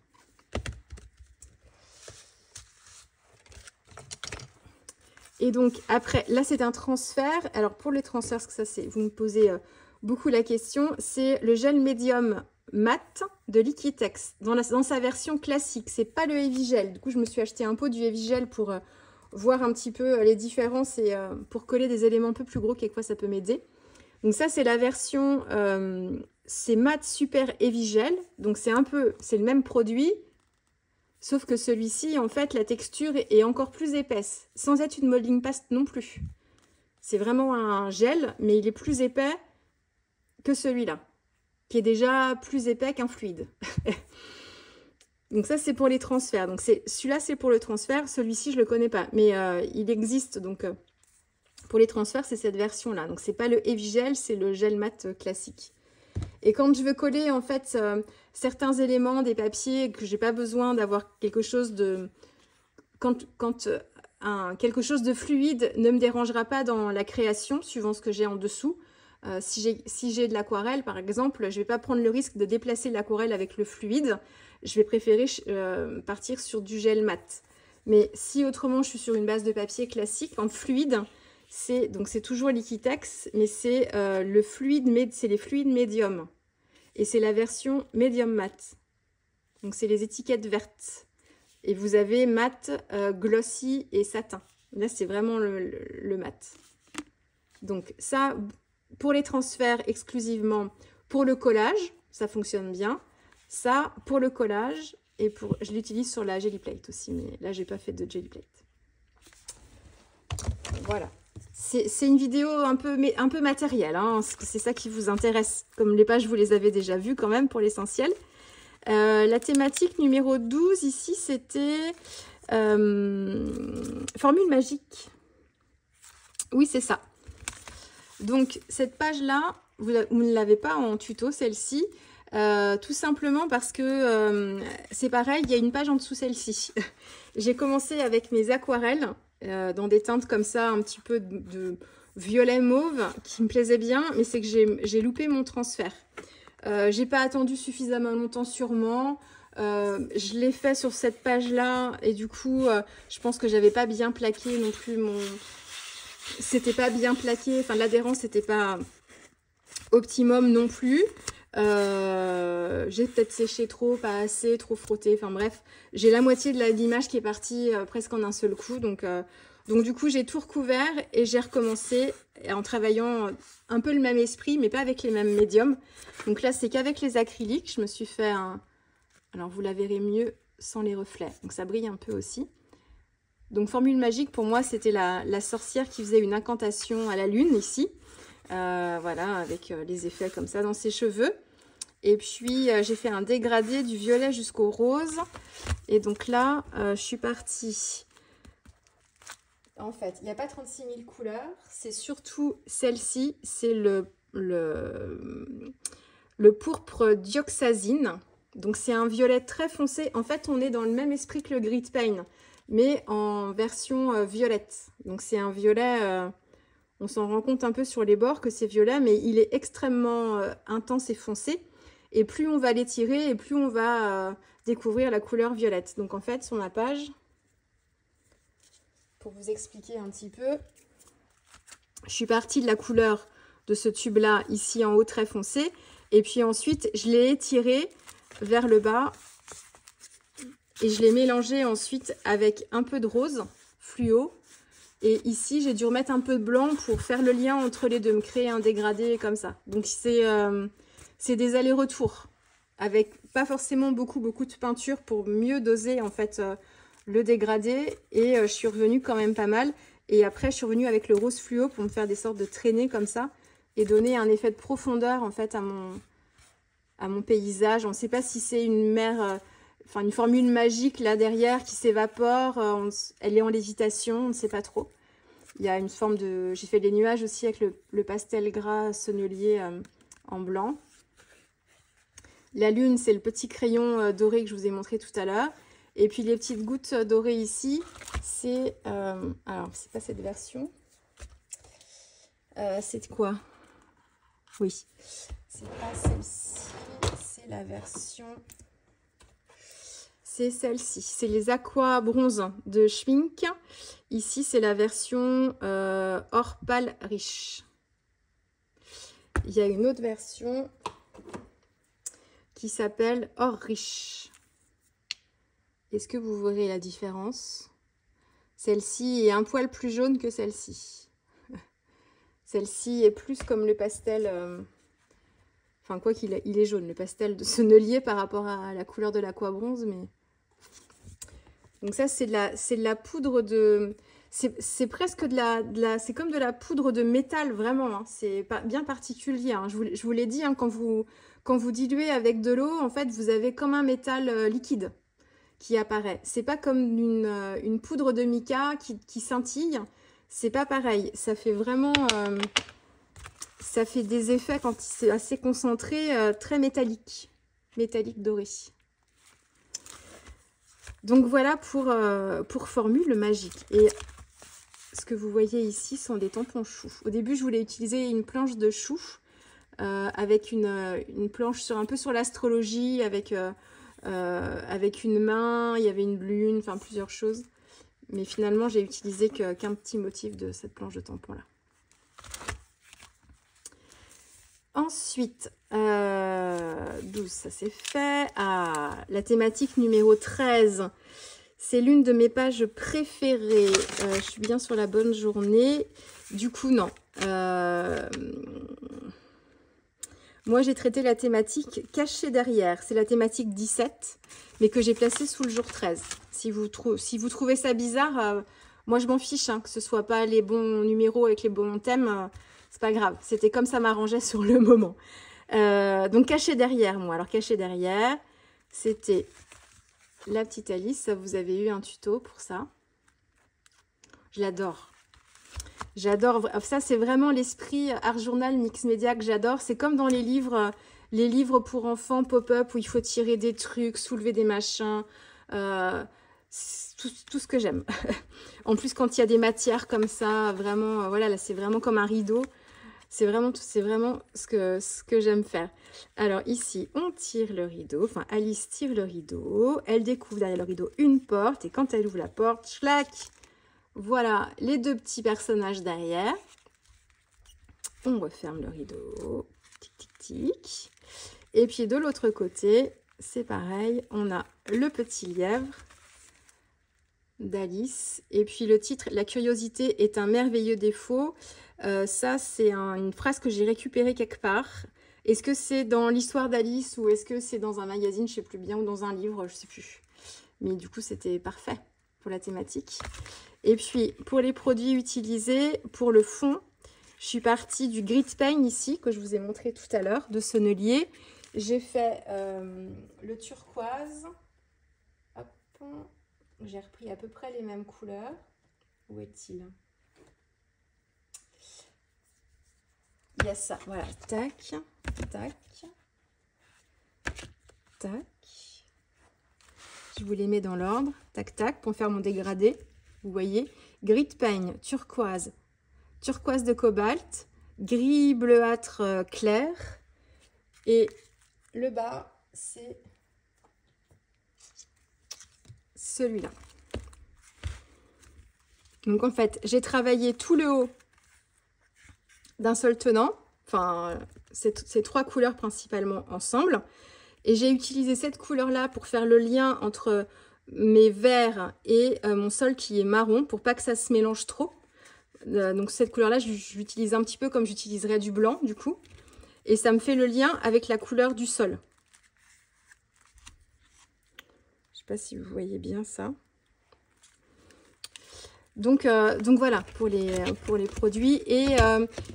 Et donc, après, là, c'est un transfert. Alors, pour les transferts, parce que ça, vous me posez beaucoup la question, c'est le gel médium mat de Liquitex, dans sa version classique. C'est pas le Heavy Gel. Du coup, je me suis acheté un pot du Heavy Gel pour voir un petit peu les différences et pour coller des éléments un peu plus gros, quelquefois, ça peut m'aider. Donc ça, c'est la version, c'est mat super heavy gel. Donc c'est le même produit, sauf que celui-ci, en fait, la texture est encore plus épaisse, sans être une molding paste non plus. C'est vraiment un gel, mais il est plus épais que celui-là, qui est déjà plus épais qu'un fluide. Donc ça, c'est pour les transferts. Donc celui-là, c'est pour le transfert. Celui-ci, je le connais pas, mais il existe, donc... Pour les transferts, c'est cette version-là. Donc, c'est pas le Heavy Gel, c'est le gel mat classique. Et quand je veux coller, en fait, certains éléments des papiers que j'ai pas besoin d'avoir quelque chose de... quelque chose de fluide ne me dérangera pas dans la création, suivant ce que j'ai en dessous. Si j'ai de l'aquarelle, par exemple, je vais pas prendre le risque de déplacer l'aquarelle avec le fluide. Je vais préférer partir sur du gel mat. Mais si autrement, je suis sur une base de papier classique, en fluide... Donc c'est toujours Liquitex, mais c'est les fluides médiums. Et c'est la version médium mat. Donc c'est les étiquettes vertes. Et vous avez mat, glossy et satin. Là c'est vraiment le mat. Donc ça, pour les transferts exclusivement, pour le collage, ça fonctionne bien. Ça, pour le collage, et je l'utilise sur la Gelly Plate aussi, mais là j'ai pas fait de Gelly Plate. Voilà. C'est une vidéo un peu matérielle, hein, c'est ça qui vous intéresse. Comme les pages, vous les avez déjà vues quand même pour l'essentiel. La thématique numéro 12, ici, c'était formule magique. Oui, c'est ça. Donc, cette page-là, vous ne l'avez pas en tuto, celle-ci. Tout simplement parce que c'est pareil, il y a une page en dessous celle-ci. J'ai commencé avec mes aquarelles. dans des teintes comme ça, un petit peu de violet mauve, qui me plaisait bien, mais c'est que j'ai loupé mon transfert. J'ai pas attendu suffisamment longtemps sûrement. Je l'ai fait sur cette page-là, et du coup, je pense que j'avais pas bien plaqué non plus mon... C'était pas bien plaqué, enfin l'adhérence n'était pas optimum non plus. J'ai peut-être séché trop, pas assez, trop frotté, enfin bref. J'ai la moitié de l'image qui est partie presque en un seul coup. Donc du coup, j'ai tout recouvert et j'ai recommencé en travaillant un peu le même esprit, mais pas avec les mêmes médiums. Donc là, c'est qu'avec les acryliques, je me suis fait un... Alors, vous la verrez mieux sans les reflets. Donc, ça brille un peu aussi. Donc, formule magique, pour moi, c'était la sorcière qui faisait une incantation à la lune, ici. Voilà, avec les effets comme ça dans ses cheveux. Et puis, j'ai fait un dégradé du violet jusqu'au rose. Et donc là, je suis partie... En fait, il n'y a pas 36 000 couleurs. C'est surtout celle-ci. C'est le pourpre dioxazine. Donc, c'est un violet très foncé. En fait, on est dans le même esprit que le Grit Paint, mais en version violette. Donc, c'est un violet... on s'en rend compte un peu sur les bords que c'est violet, mais il est extrêmement intense et foncé. Et plus on va l'étirer, et plus on va découvrir la couleur violette. Donc en fait, sur ma page, pour vous expliquer un petit peu, je suis partie de la couleur de ce tube-là, ici en haut, très foncé. Et puis ensuite, je l'ai étiré vers le bas. Et je l'ai mélangé ensuite avec un peu de rose fluo. Et ici, j'ai dû remettre un peu de blanc pour faire le lien entre les deux, me créer un dégradé comme ça. Donc, c'est des allers-retours avec pas forcément beaucoup de peinture pour mieux doser en fait le dégradé. Et je suis revenue quand même pas mal. Et après, je suis revenue avec le rose fluo pour me faire des sortes de traînées comme ça et donner un effet de profondeur en fait à mon paysage. On ne sait pas si c'est une mer... Enfin, une formule magique là derrière qui s'évapore, elle est en lévitation, on ne sait pas trop. Il y a une forme de... J'ai fait les nuages aussi avec le pastel gras sonnelier en blanc. La lune, c'est le petit crayon doré que je vous ai montré tout à l'heure. Et puis les petites gouttes dorées ici, c'est... alors, c'est pas cette version. C'est quoi? Oui, c'est pas celle-ci, c'est la version... C'est celle-ci, c'est les Aqua Bronze de Schmink. Ici, c'est la version Or Pâle Riche. Il y a une autre version qui s'appelle Or Riche. Est-ce que vous verrez la différence? Celle-ci est un poil plus jaune que celle-ci. Celle-ci est plus comme le pastel... Enfin, quoi qu'il il est jaune, le pastel de sonnelier par rapport à la couleur de l'Aqua Bronze, mais... Donc ça, c'est de la poudre de... C'est presque c'est comme de la poudre de métal, vraiment. Hein. C'est bien particulier. Hein. Je vous l'ai dit, hein, quand vous diluez avec de l'eau, en fait, vous avez comme un métal liquide qui apparaît. C'est pas comme une poudre de mica qui scintille. C'est pas pareil. Ça fait vraiment... ça fait des effets, quand c'est assez concentré, très métallique. Métallique doré. Donc voilà pour formule magique. Et ce que vous voyez ici sont des tampons choux. Au début, je voulais utiliser une planche de choux avec une planche un peu sur l'astrologie, avec une main, il y avait une lune, enfin plusieurs choses. Mais finalement, j'ai utilisé qu'un petit motif de cette planche de tampon là. Ensuite, 12, ça c'est fait. Ah, la thématique numéro 13, c'est l'une de mes pages préférées. Je suis bien sur la bonne journée. Du coup, non. Moi, j'ai traité la thématique cachée derrière. C'est la thématique 17, mais que j'ai placée sous le jour 13. Si vous trouvez ça bizarre, moi, je m'en fiche, hein, que ce soit pas les bons numéros avec les bons thèmes. C'est pas grave, c'était comme ça m'arrangeait sur le moment. Donc caché derrière, moi. Alors caché derrière, c'était la petite Alice. Ça, vous avez eu un tuto pour ça. Je l'adore. J'adore. Ça, c'est vraiment l'esprit Art Journal Mix Media que j'adore. C'est comme dans les livres pour enfants pop-up où il faut tirer des trucs, soulever des machins. tout ce que j'aime. En plus, quand il y a des matières comme ça, vraiment, voilà, là, c'est vraiment comme un rideau. C'est vraiment ce que j'aime faire. Alors ici, on tire le rideau. Enfin, Alice tire le rideau. Elle découvre derrière le rideau une porte. Et quand elle ouvre la porte, schlac, voilà les deux petits personnages derrière. On referme le rideau. Tic, tic, tic. Et puis de l'autre côté, c'est pareil. On a le petit lièvre d'Alice. Et puis le titre, la curiosité est un merveilleux défaut. Ça, c'est une phrase que j'ai récupérée quelque part. Est-ce que c'est dans l'histoire d'Alice ou est-ce que c'est dans un magazine, je sais plus bien, ou dans un livre, je sais plus. Mais du coup, c'était parfait pour la thématique. Et puis, pour les produits utilisés, pour le fond, je suis partie du Grit Paint ici, que je vous ai montré tout à l'heure, de Sennelier. J'ai fait le turquoise. Hop. J'ai repris à peu près les mêmes couleurs. Où est-il ? Il y a ça, voilà, tac, tac, tac. Je vous les mets dans l'ordre, tac, tac, pour faire mon dégradé. Vous voyez, Grit Paint, turquoise, turquoise de cobalt, gris bleuâtre clair. Et le bas, c'est celui-là. Donc en fait, j'ai travaillé tout le haut d'un seul tenant, enfin ces trois couleurs principalement ensemble, et j'ai utilisé cette couleur là pour faire le lien entre mes verts et mon sol qui est marron pour pas que ça se mélange trop. Donc cette couleur là je l'utilise un petit peu comme j'utiliserais du blanc du coup, et ça me fait le lien avec la couleur du sol. Je sais pas si vous voyez bien ça. Donc voilà pour les produits, et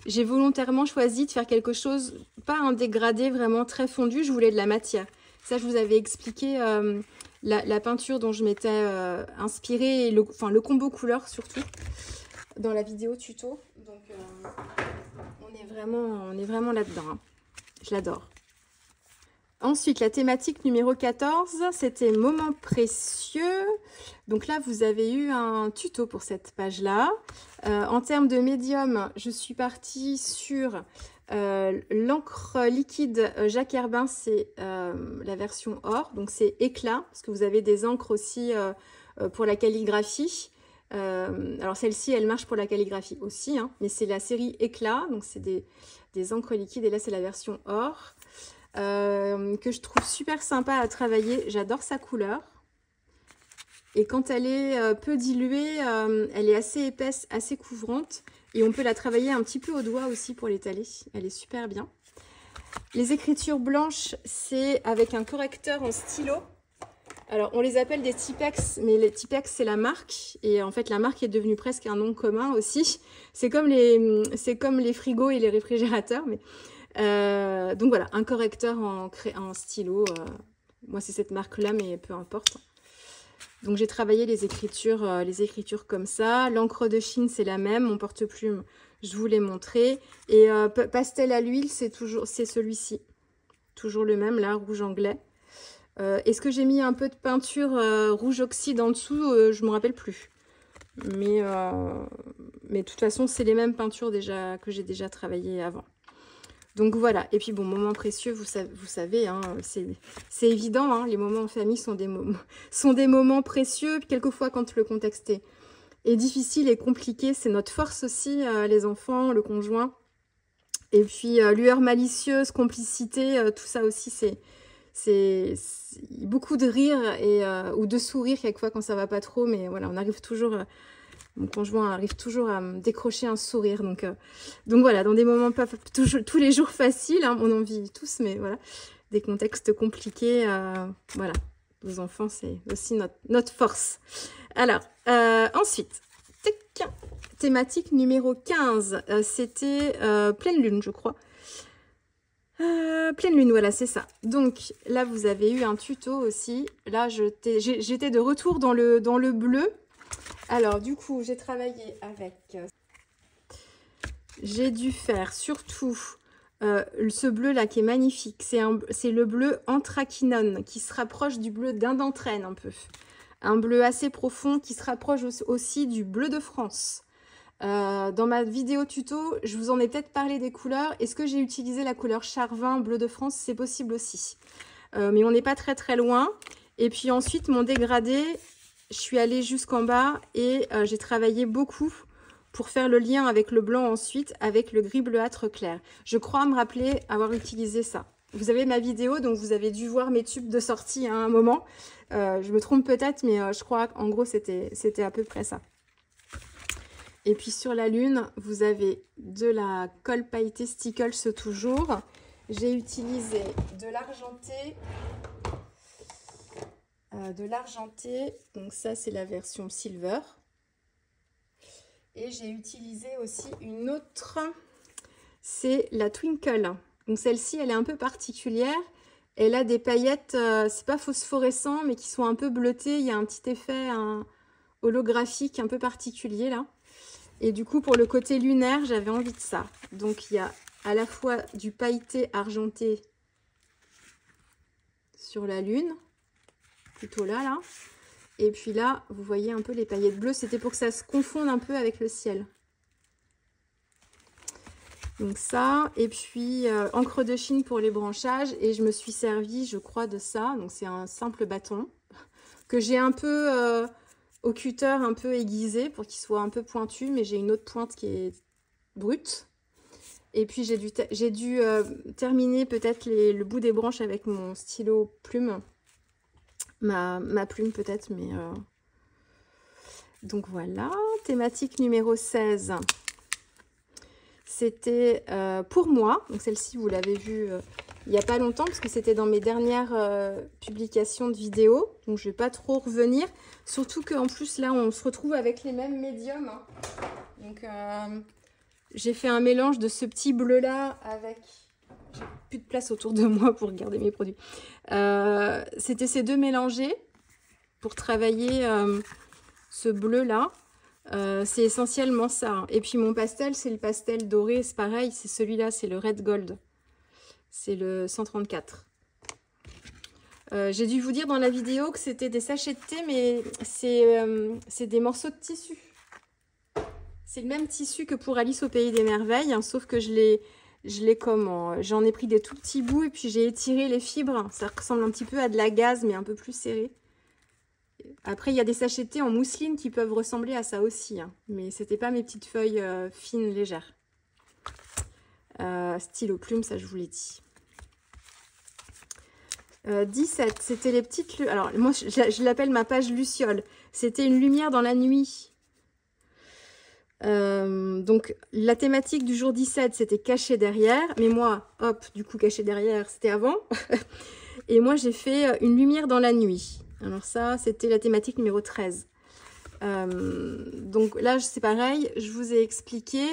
j'ai volontairement choisi de faire quelque chose, pas un dégradé vraiment très fondu, je voulais de la matière. Ça je vous avais expliqué la peinture dont je m'étais inspirée, et le combo couleur surtout, dans la vidéo tuto. Donc on est vraiment là-dedans, hein. Je l'adore. Ensuite, la thématique numéro 14, c'était moments précieux. Donc là, vous avez eu un tuto pour cette page-là. En termes de médium, je suis partie sur l'encre liquide Jacques Herbin, c'est la version or. Donc c'est éclat, parce que vous avez des encres aussi pour la calligraphie. Alors celle-ci, elle marche pour la calligraphie aussi, hein, mais c'est la série éclat. Donc c'est des encres liquides, et là, c'est la version or. Que je trouve super sympa à travailler. J'adore sa couleur. Et quand elle est peu diluée, elle est assez épaisse, assez couvrante. Et on peut la travailler un petit peu au doigt aussi pour l'étaler. Elle est super bien. Les écritures blanches, c'est avec un correcteur en stylo. Alors, on les appelle des Tipex, mais les Tipex, c'est la marque. Et en fait, la marque est devenue presque un nom commun aussi. C'est comme les frigos et les réfrigérateurs, mais... donc voilà, un correcteur en stylo. Moi, c'est cette marque-là, mais peu importe. Donc, j'ai travaillé les écritures comme ça. L'encre de Chine, c'est la même. Mon porte-plume, je vous l'ai montré. Et pastel à l'huile, c'est celui-ci. Toujours le même, là, rouge anglais. Est-ce que j'ai mis un peu de peinture rouge oxyde en dessous? Je ne me rappelle plus. Mais de toute façon, c'est les mêmes peintures que j'ai déjà travaillées avant. Donc voilà, et puis bon, moments précieux, vous savez, hein, c'est évident, hein, les moments en famille sont des moments précieux. Quelquefois, quand le contexte est difficile et compliqué, c'est notre force aussi, les enfants, le conjoint. Et puis, lueur malicieuse, complicité, tout ça aussi, c'est beaucoup de rire ou de sourire quelquefois quand ça va pas trop, mais voilà, on arrive toujours... Mon conjoint arrive toujours à me décrocher un sourire. Donc voilà, dans des moments pas tous les jours faciles, hein, on en vit tous, mais voilà, des contextes compliqués, voilà, nos enfants, c'est aussi notre force. Alors, ensuite, thématique numéro 15, c'était pleine lune, je crois. Pleine lune, voilà, c'est ça. Donc là, vous avez eu un tuto aussi. Là, j'étais de retour dans le bleu. Alors, du coup, j'ai travaillé avec... j'ai dû faire surtout ce bleu-là qui est magnifique. C'est le bleu anthracynone qui se rapproche du bleu d'Inde-en-Traîne un peu. un bleu assez profond qui se rapproche aussi du bleu de France. Dans ma vidéo tuto, je vous en ai peut-être parlé des couleurs. Est-ce que j'ai utilisé la couleur Charvin bleu de France? C'est possible aussi. Mais on n'est pas très loin. Et puis ensuite, mon dégradé, je suis allée jusqu'en bas et j'ai travaillé beaucoup pour faire le lien avec le blanc ensuite, avec le gris bleuâtre clair. Je crois me rappeler avoir utilisé ça. Vous avez ma vidéo, donc vous avez dû voir mes tubes de sortie à un moment. Je me trompe peut-être, mais je crois qu'en gros, c'était à peu près ça. Et puis sur la lune, vous avez de la colle pailletée Stickles toujours. J'ai utilisé de l'argenté. Donc ça, c'est la version silver. Et j'ai utilisé aussi une autre, c'est la Twinkle. Donc celle-ci, elle est un peu particulière. Elle a des paillettes, c'est pas phosphorescent, mais qui sont un peu bleutées. Il y a un petit effet holographique un peu particulier là. Et du coup, pour le côté lunaire, j'avais envie de ça. Donc, il y a à la fois du pailleté argenté sur la lune, plutôt là. Et puis là, vous voyez un peu les paillettes bleues. C'était pour que ça se confonde un peu avec le ciel. Donc ça, et puis encre de Chine pour les branchages. Et je me suis servi, je crois, de ça. Donc, c'est un simple bâton que j'ai un peu... au cutter un peu aiguisé pour qu'il soit un peu pointu, mais j'ai une autre pointe qui est brute. Et puis j'ai dû terminer peut-être le bout des branches avec mon stylo plume. Ma plume peut-être, mais... Donc voilà, thématique numéro 16. C'était pour moi. Donc celle-ci, vous l'avez vue il n'y a pas longtemps, parce que c'était dans mes dernières publications de vidéos. Donc je ne vais pas trop revenir. Surtout qu'en plus, là, on se retrouve avec les mêmes médiums. Hein. Donc j'ai fait un mélange de ce petit bleu-là avec... J'ai plus de place autour de moi pour regarder mes produits. C'était ces deux mélangés pour travailler ce bleu-là. C'est essentiellement ça. Hein. Et puis mon pastel, c'est le pastel doré. C'est pareil, c'est celui-là, c'est le Red Gold. C'est le 134. J'ai dû vous dire dans la vidéo que c'était des sachets de thé, mais c'est des morceaux de tissu. C'est le même tissu que pour Alice au Pays des Merveilles, hein, sauf que j'en ai pris des tout petits bouts et puis j'ai étiré les fibres. Ça ressemble un petit peu à de la gaze, mais un peu plus serré. Après, il y a des sachets de thé en mousseline qui peuvent ressembler à ça aussi, hein, mais c'était pas mes petites feuilles fines, légères. Stylo plume, ça je vous l'ai dit. 17, c'était les petites... Alors, moi, je l'appelle ma page Luciole. C'était une lumière dans la nuit. Donc, la thématique du jour 17, c'était caché derrière. Mais moi, hop, du coup, caché derrière, c'était avant. Et moi, j'ai fait une lumière dans la nuit. Alors ça, c'était la thématique numéro 13. Donc là, c'est pareil. Je vous ai expliqué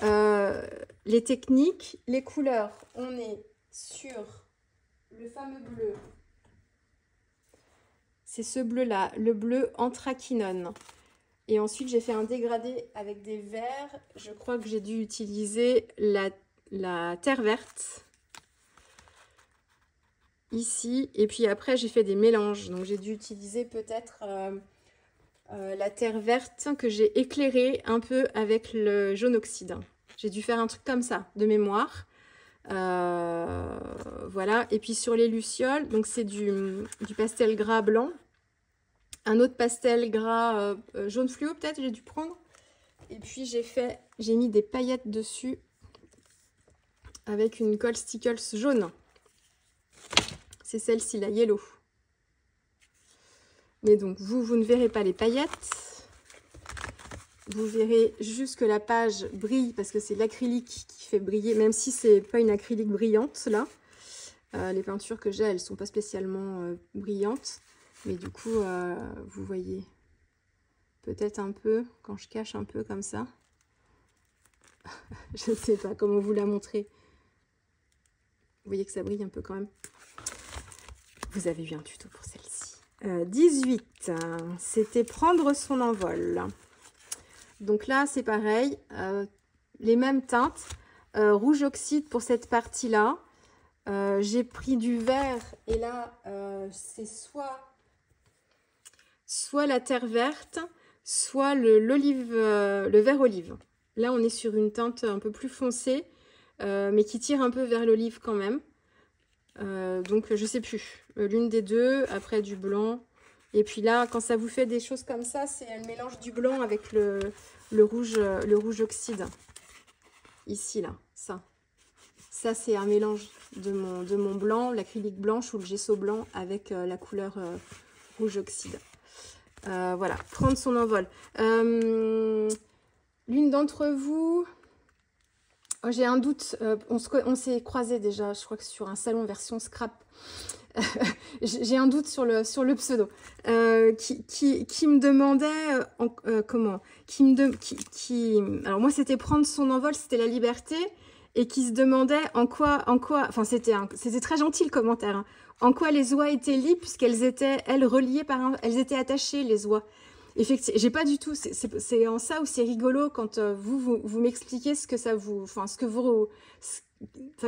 les techniques, les couleurs. On est sur... le fameux bleu, c'est ce bleu-là, le bleu anthracynone. Et ensuite, j'ai fait un dégradé avec des verts. Je crois que j'ai dû utiliser la terre verte. Ici. Et puis après, j'ai fait des mélanges. Donc, j'ai dû utiliser peut-être la terre verte que j'ai éclairée un peu avec le jaune oxyde. J'ai dû faire un truc comme ça, de mémoire. Voilà, et puis sur les lucioles, donc c'est du pastel gras blanc, un autre pastel gras jaune fluo peut-être, j'ai dû prendre, et puis j'ai mis des paillettes dessus avec une colle Stickles jaune, c'est celle-ci, la yellow. Mais donc vous ne verrez pas les paillettes. Vous verrez juste que la page brille parce que c'est l'acrylique qui fait briller, même si c'est pas une acrylique brillante là. Les peintures que j'ai, elles sont pas spécialement brillantes. Mais du coup, vous voyez peut-être un peu, quand je cache un peu comme ça. Je ne sais pas comment vous la montrer. Vous voyez que ça brille un peu quand même. Vous avez eu un tuto pour celle-ci. 18, c'était prendre son envol. Donc là, c'est pareil, les mêmes teintes, rouge oxyde pour cette partie-là. J'ai pris du vert et là, c'est soit soit la terre verte, soit le vert olive. Là, on est sur une teinte un peu plus foncée, mais qui tire un peu vers l'olive quand même. Donc, je sais plus. L'une des deux, après du blanc. Et puis là, quand ça vous fait des choses comme ça, c'est le mélange du blanc avec le rouge oxyde. Ici, là, ça. Ça, c'est un mélange de mon blanc, l'acrylique blanche ou le gesso blanc avec la couleur rouge oxyde. Voilà, prendre son envol. L'une d'entre vous... Oh, j'ai un doute, on s'est croisés déjà, je crois que sur un salon version scrap. J'ai un doute sur le pseudo. Qui me demandait comment alors moi c'était prendre son envol, c'était la liberté, et qui se demandait en quoi enfin c'était très gentil le commentaire, hein, en quoi les oies étaient libres, puisqu'elles étaient, elles, reliées elles étaient attachées, les oies. Effectivement, j'ai pas du tout, c'est en ça où c'est rigolo quand vous m'expliquez ce que ça vous,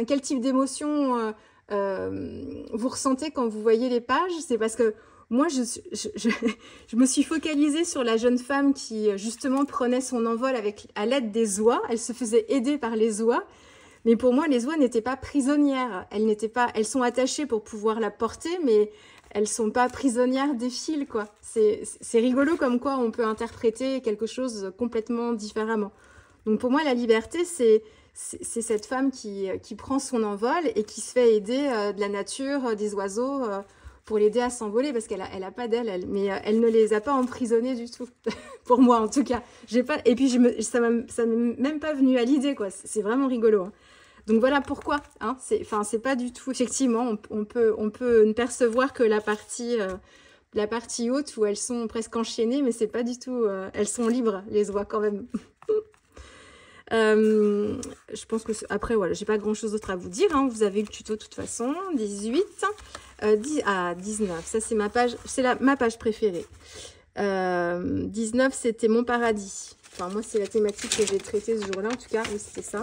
quel type d'émotion vous ressentez quand vous voyez les pages. C'est parce que moi, je me suis focalisée sur la jeune femme qui, justement, prenait son envol à l'aide des oies. Elle se faisait aider par les oies. Mais pour moi, les oies n'étaient pas prisonnières. Elles sont attachées pour pouvoir la porter, mais elles sont pas prisonnières des fils, quoi. C'est rigolo comme quoi on peut interpréter quelque chose complètement différemment. Donc pour moi, la liberté, c'est cette femme qui prend son envol et qui se fait aider de la nature, des oiseaux, pour l'aider à s'envoler, parce qu'elle a pas d'aile, mais elle ne les a pas emprisonnés du tout. Pour moi, en tout cas. Et puis, ça m'est même pas venu à l'idée, quoi. C'est vraiment rigolo, hein. Donc voilà pourquoi, hein, c'est pas du tout, effectivement, on peut ne percevoir que la partie haute où elles sont presque enchaînées, mais c'est pas du tout, elles sont libres, les oies quand même. Je pense que après voilà, j'ai pas grand chose d'autre à vous dire, hein. Vous avez le tuto de toute façon. 18, 19, ça c'est ma page, ma page préférée. 19, c'était mon paradis. Enfin moi c'est la thématique que j'ai traitée ce jour-là, en tout cas, oui c'était ça.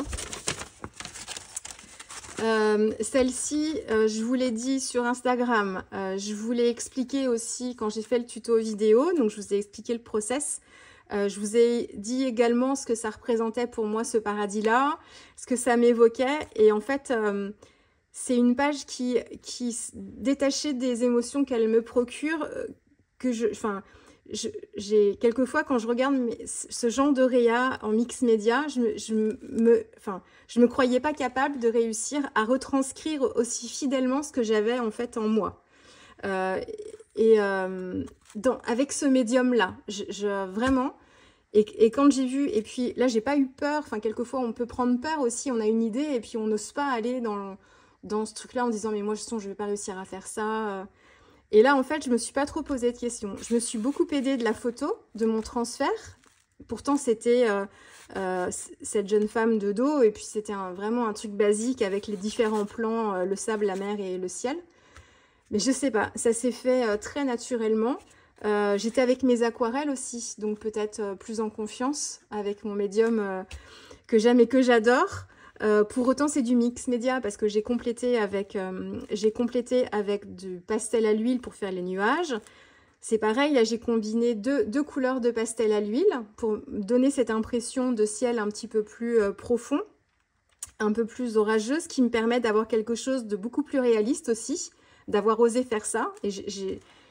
Celle-ci, je vous l'ai dit sur Instagram, je vous l'ai expliqué aussi quand j'ai fait le tuto vidéo, donc je vous ai expliqué le process. Je vous ai dit également ce que ça représentait pour moi, ce paradis-là, ce que ça m'évoquait. Et en fait, c'est une page qui détachée des émotions qu'elle me procure, quelquefois, quand je regarde ce genre de réa en mix média, je me croyais pas capable de réussir à retranscrire aussi fidèlement ce que j'avais en fait en moi. Avec ce médium-là, vraiment... Et quand j'ai vu, et puis là, j'ai pas eu peur, enfin, quelquefois, on peut prendre peur aussi, on a une idée, et puis on n'ose pas aller dans ce truc-là en disant, mais moi, je vais pas réussir à faire ça. Et là, en fait, je me suis pas trop posé de questions. Je me suis beaucoup aidée de la photo, de mon transfert. Pourtant, c'était cette jeune femme de dos, et puis c'était vraiment un truc basique avec les différents plans, le sable, la mer et le ciel. Mais je sais pas, ça s'est fait très naturellement. J'étais avec mes aquarelles aussi, donc peut-être plus en confiance avec mon médium que j'aime et que j'adore. Pour autant, c'est du mix média parce que j'ai complété avec du pastel à l'huile pour faire les nuages. C'est pareil, là j'ai combiné deux couleurs de pastel à l'huile pour donner cette impression de ciel un petit peu plus profond, un peu plus orageuse, qui me permet d'avoir quelque chose de beaucoup plus réaliste aussi, d'avoir osé faire ça. Et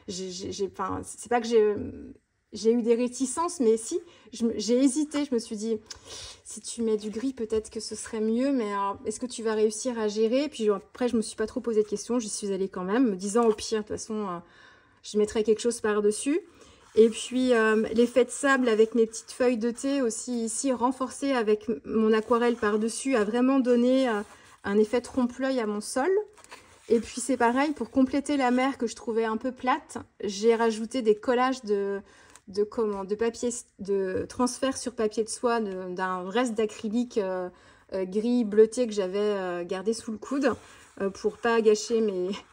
c'est pas que j'ai eu des réticences, mais si, j'ai hésité. Je me suis dit, si tu mets du gris, peut-être que ce serait mieux, mais est-ce que tu vas réussir à gérer? Puis après, je me suis pas trop posé de questions, j'y suis allée quand même, me disant au pire, de toute façon, je mettrai quelque chose par-dessus. Et puis, l'effet de sable avec mes petites feuilles de thé aussi ici, renforcées avec mon aquarelle par-dessus, a vraiment donné un effet trompe-l'œil à mon sol. Et puis c'est pareil, pour compléter la mer que je trouvais un peu plate, j'ai rajouté des collages de papier, de transfert sur papier de soie d'un reste d'acrylique gris bleuté que j'avais gardé sous le coude pour pas gâcher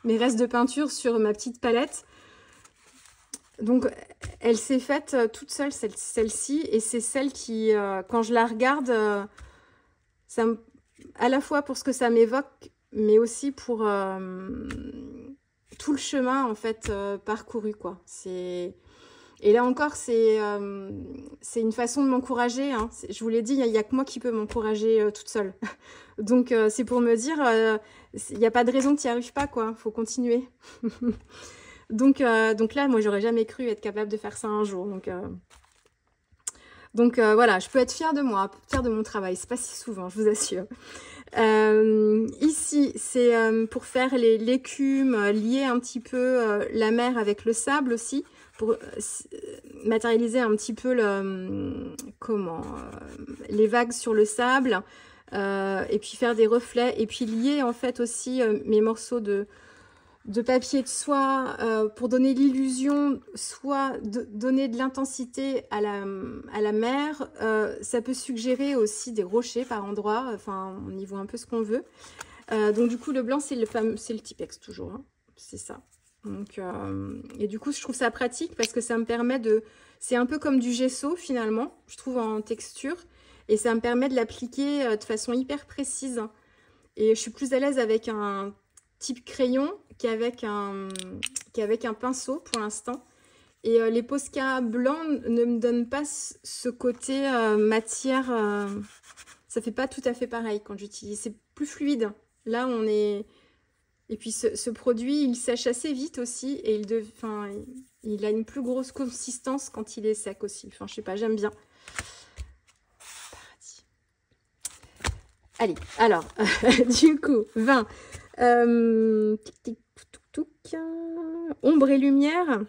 mes restes de peinture sur ma petite palette. Donc elle s'est faite toute seule, celle-ci, et c'est celle qui, quand je la regarde, à la fois pour ce que ça m'évoque, mais aussi pour tout le chemin en fait parcouru, quoi. Et là encore, c'est une façon de m'encourager. Hein. Je vous l'ai dit, il n'y a que moi qui peux m'encourager toute seule. Donc, c'est pour me dire, il n'y a pas de raison que tu n'y arrives pas, quoi. Il faut continuer. donc là, moi, j'aurais jamais cru être capable de faire ça un jour. Donc voilà, je peux être fière de moi, fière de mon travail. C'est pas si souvent, je vous assure. Ici, c'est pour faire l'écume, lier un petit peu la mer avec le sable aussi, pour matérialiser un petit peu les vagues sur le sable, et puis faire des reflets, et puis lier en fait aussi mes morceaux de papier de soie pour donner l'illusion, soit donner de l'intensité à la mer. Ça peut suggérer aussi des rochers par endroits, enfin on y voit un peu ce qu'on veut. Donc du coup le blanc c'est le Tipex toujours, hein. C'est ça. Donc, et du coup je trouve ça pratique parce que ça me permet de... C'est un peu comme du gesso finalement, je trouve en texture. Et ça me permet de l'appliquer de façon hyper précise. Et je suis plus à l'aise avec un type crayon qu'avec un pinceau pour l'instant. Et les Posca blancs ne me donnent pas ce côté matière. Ça fait pas tout à fait pareil quand j'utilise. C'est plus fluide. Là, on est... Et puis, ce produit, il sèche assez vite aussi. Et il a une plus grosse consistance quand il est sec aussi. Enfin, je sais pas, j'aime bien. Paradis. Allez, alors, du coup, 20. Ombre et lumière.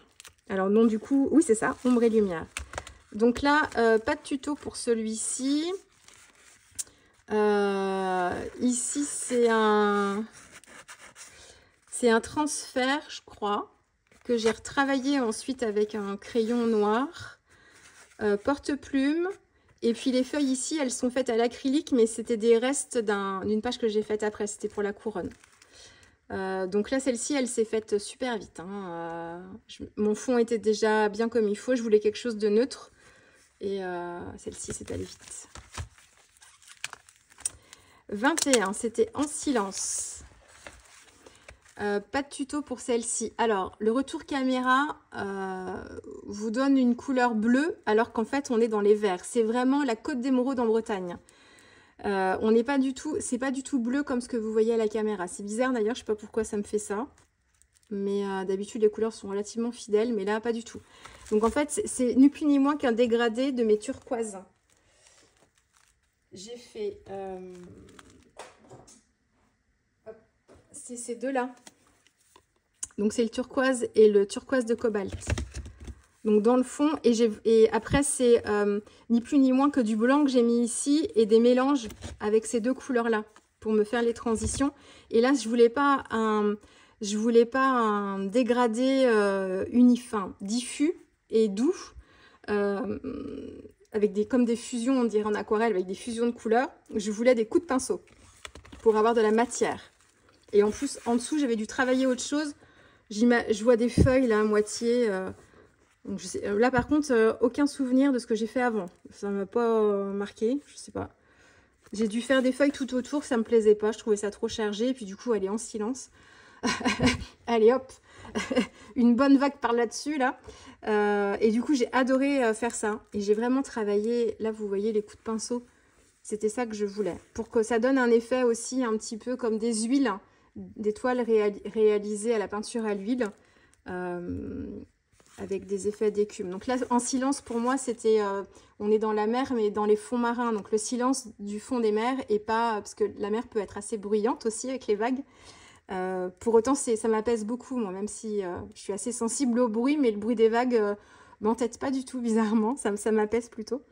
Alors non, du coup, oui c'est ça, ombre et lumière. Donc là, pas de tuto pour celui-ci. Ici, c'est un transfert, je crois, que j'ai retravaillé ensuite avec un crayon noir, porte-plume. Et puis les feuilles ici, elles sont faites à l'acrylique, mais c'était des restes d'une page que j'ai faite après, c'était pour la couronne. Donc là, celle-ci, elle s'est faite super vite. Hein. Mon fond était déjà bien comme il faut. Je voulais quelque chose de neutre. Et celle-ci, c'est allé vite. 21, c'était en silence. Pas de tuto pour celle-ci. Alors, le retour caméra vous donne une couleur bleue, alors qu'en fait, on est dans les verts. C'est vraiment la Côte d'Émeraude en Bretagne. On n'est pas du tout, c'est pas du tout bleu comme ce que vous voyez à la caméra. C'est bizarre d'ailleurs, je sais pas pourquoi ça me fait ça. Mais d'habitude, les couleurs sont relativement fidèles, mais là, pas du tout. Donc en fait, c'est ni plus ni moins qu'un dégradé de mes turquoises. J'ai fait... c'est ces deux-là. Donc c'est le turquoise et le turquoise de cobalt. Donc dans le fond, et après c'est ni plus ni moins que du blanc que j'ai mis ici et des mélanges avec ces deux couleurs-là pour me faire les transitions. Et là, je voulais pas un dégradé diffus et doux, avec comme des fusions, on dirait en aquarelle, avec des fusions de couleurs. Je voulais des coups de pinceau pour avoir de la matière. Et en plus, en dessous, j'avais dû travailler autre chose. Je vois des feuilles là à moitié... Donc là par contre aucun souvenir de ce que j'ai fait avant, ça m'a pas marqué, je sais pas, j'ai dû faire des feuilles tout autour, ça me plaisait pas, je trouvais ça trop chargé, et puis du coup elle est en silence. Allez hop, une bonne vague par là-dessus là, et du coup j'ai adoré faire ça, et j'ai vraiment travaillé, là vous voyez les coups de pinceau, c'était ça que je voulais, pour que ça donne un effet aussi un petit peu comme des huiles, des toiles réalisées à la peinture à l'huile, avec des effets d'écume. Donc là, en silence, pour moi, c'était... on est dans la mer, mais dans les fonds marins. Donc le silence du fond des mers, et pas... Parce que la mer peut être assez bruyante aussi avec les vagues. Pour autant, ça m'apaise beaucoup, moi, même si je suis assez sensible au bruit, mais le bruit des vagues m'entête pas du tout, bizarrement. Ça m'apaise plutôt.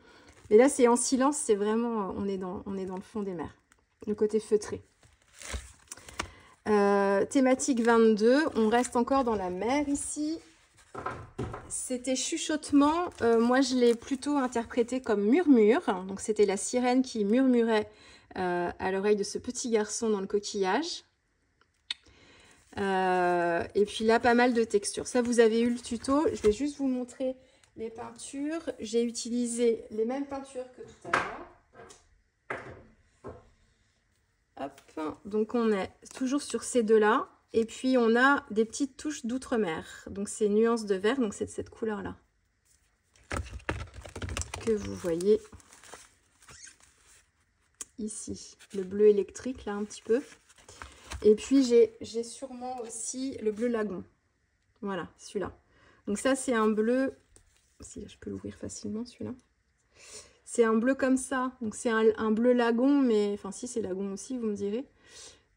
Mais là, c'est en silence, c'est vraiment... on est dans le fond des mers. Le côté feutré. Thématique 22. On reste encore dans la mer ici. C'était chuchotement, moi je l'ai plutôt interprété comme murmure, donc c'était la sirène qui murmurait à l'oreille de ce petit garçon dans le coquillage. Et puis là pas mal de textures, ça vous avez eu le tuto, je vais juste vous montrer les peintures. J'ai utilisé les mêmes peintures que tout à l'heure. Hop, donc on est toujours sur ces deux-là. Et puis, on a des petites touches d'outre-mer. Donc, c'est nuances de vert. Donc, c'est de cette couleur-là. que vous voyez ici. Le bleu électrique, là, un petit peu. Et puis, j'ai sûrement aussi le bleu lagon. Voilà, celui-là. Donc ça, c'est un bleu... Si je peux l'ouvrir facilement, celui-là. C'est un bleu comme ça. Donc c'est un bleu lagon, mais... Enfin, si, c'est lagon aussi, vous me direz.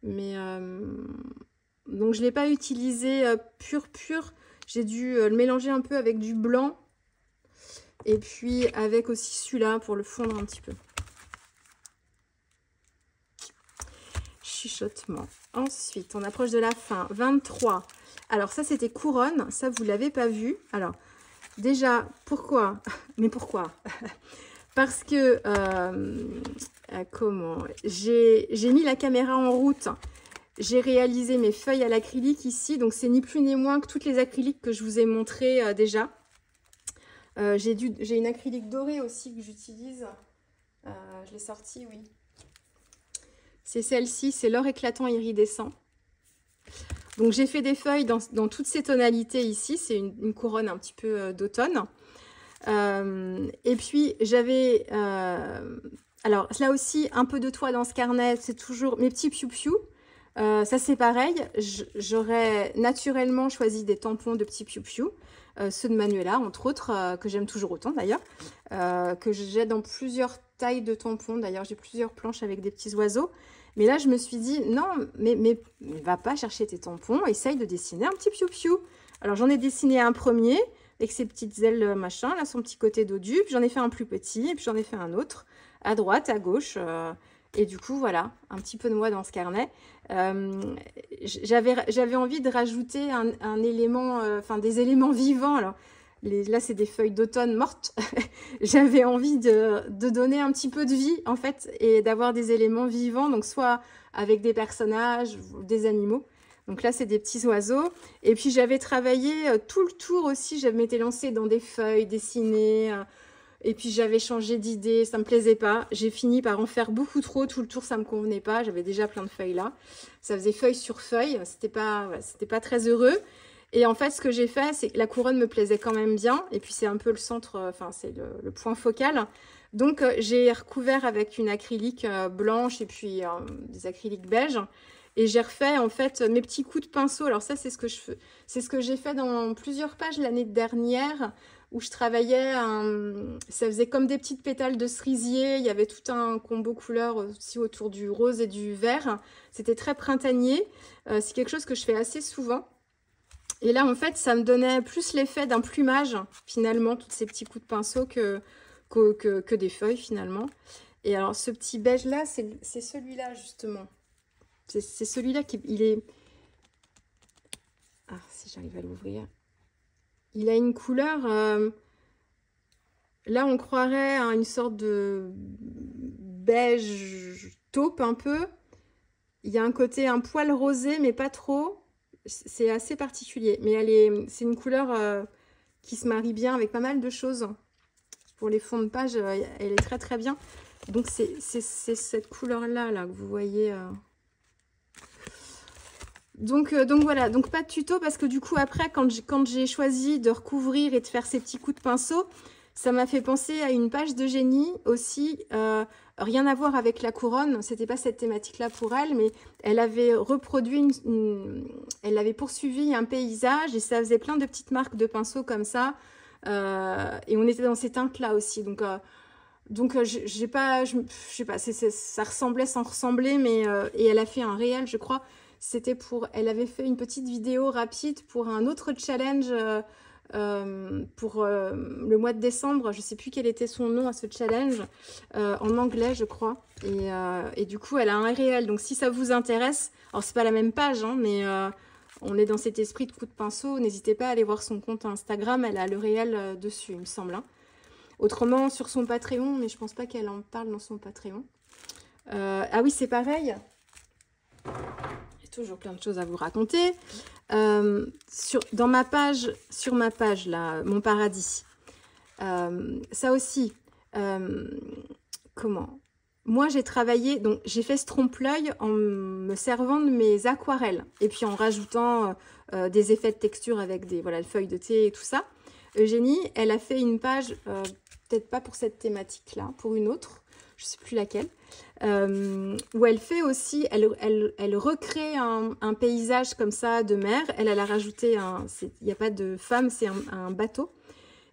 Mais... Donc, je ne l'ai pas utilisé pur. J'ai dû le mélanger un peu avec du blanc. Et puis, avec aussi celui-là pour le fondre un petit peu. Chuchotement. Ensuite, on approche de la fin. 23. Alors, ça, c'était couronne. Ça, vous ne l'avez pas vu. Alors, déjà, pourquoi? Mais pourquoi? Parce que, comment? J'ai mis la caméra en route. J'ai réalisé mes feuilles à l'acrylique ici. Donc, c'est ni plus ni moins que toutes les acryliques que je vous ai montrées déjà. J'ai une acrylique dorée aussi que j'utilise. Je l'ai sortie, oui. C'est celle-ci, c'est l'or éclatant iridescent. Donc, j'ai fait des feuilles dans toutes ces tonalités ici. C'est une couronne un petit peu d'automne. Et puis, j'avais... alors, là aussi, un peu de toile dans ce carnet. C'est toujours mes petits piou-piou. Ça, c'est pareil. J'aurais naturellement choisi des tampons de petits piou-piou. Ceux de Manuela, entre autres, que j'aime toujours autant d'ailleurs. Que j'ai dans plusieurs tailles de tampons. D'ailleurs, j'ai plusieurs planches avec des petits oiseaux. Mais là, je me suis dit, non, mais va pas chercher tes tampons, essaye de dessiner un petit piou-piou. Alors, j'en ai dessiné un premier, avec ses petites ailes machin, là, son petit côté dodu. Puis, j'en ai fait un plus petit, et puis j'en ai fait un autre, à droite, à gauche. Et du coup, voilà, un petit peu de moi dans ce carnet. J'avais envie de rajouter un élément, enfin, des éléments vivants. Alors, là, c'est des feuilles d'automne mortes. J'avais envie de donner un petit peu de vie, en fait, et d'avoir des éléments vivants, donc soit avec des personnages ou des animaux. Donc là, c'est des petits oiseaux. Et puis, j'avais travaillé tout le tour aussi. Je m'étais lancée dans des feuilles dessinées. Et puis, j'avais changé d'idée. Ça ne me plaisait pas. J'ai fini par en faire beaucoup trop. Tout le tour, ça ne me convenait pas. J'avais déjà plein de feuilles là. Ça faisait feuille sur feuille. C'était pas très heureux. Et en fait, ce que j'ai fait, c'est que la couronne me plaisait quand même bien. Et puis, c'est un peu le centre, enfin, c'est le point focal. Donc, j'ai recouvert avec une acrylique blanche et puis des acryliques beige. Et j'ai refait, en fait, mes petits coups de pinceau. Alors ça, c'est ce que j'ai fait dans plusieurs pages l'année dernière, où je travaillais, ça faisait comme des petites pétales de cerisier. Il y avait tout un combo couleur aussi autour du rose et du vert. C'était très printanier. C'est quelque chose que je fais assez souvent. Et là, en fait, ça me donnait plus l'effet d'un plumage, finalement, tous ces petits coups de pinceau que des feuilles, finalement. Et alors, ce petit beige-là, c'est celui-là, justement. C'est celui-là il est... Ah, si j'arrive à l'ouvrir. Il a une couleur... Là, on croirait à une sorte de beige taupe, un peu. Il y a un côté un poil rosé, mais pas trop. C'est assez particulier, mais c'est une couleur qui se marie bien avec pas mal de choses. Pour les fonds de page, elle est très très bien. Donc c'est cette couleur-là là, que vous voyez. Donc voilà, donc pas de tuto parce que du coup après, quand j'ai choisi de recouvrir et de faire ces petits coups de pinceau, ça m'a fait penser à une page d'Eugénie aussi. Rien à voir avec la couronne, c'était pas cette thématique-là pour elle, mais elle avait reproduit, elle avait poursuivi un paysage et ça faisait plein de petites marques de pinceau comme ça. Et on était dans ces teintes-là aussi. Donc je sais pas, ça ressemblait sans ressembler, mais et elle a fait un réel, je crois. C'était elle avait fait une petite vidéo rapide pour un autre challenge. Pour le mois de décembre, je ne sais plus quel était son nom à ce challenge, en anglais je crois, et du coup elle a un réel, donc si ça vous intéresse, alors c'est pas la même page, hein, mais on est dans cet esprit de coup de pinceau, n'hésitez pas à aller voir son compte Instagram, elle a le réel dessus il me semble, hein. Autrement sur son Patreon, mais je pense pas qu'elle en parle dans son Patreon. Ah oui, c'est pareil, j'ai toujours plein de choses à vous raconter. Sur ma page là, mon paradis, ça aussi, comment moi j'ai travaillé, donc j'ai fait ce trompe-l'œil en me servant de mes aquarelles et puis en rajoutant des effets de texture avec des feuilles de thé et tout ça. Eugénie, elle a fait une page, peut-être pas pour cette thématique-là, pour une autre, je ne sais plus laquelle, où elle fait aussi, elle recrée un paysage comme ça de mer. Elle a rajouté, il n'y a pas de femme, c'est un bateau.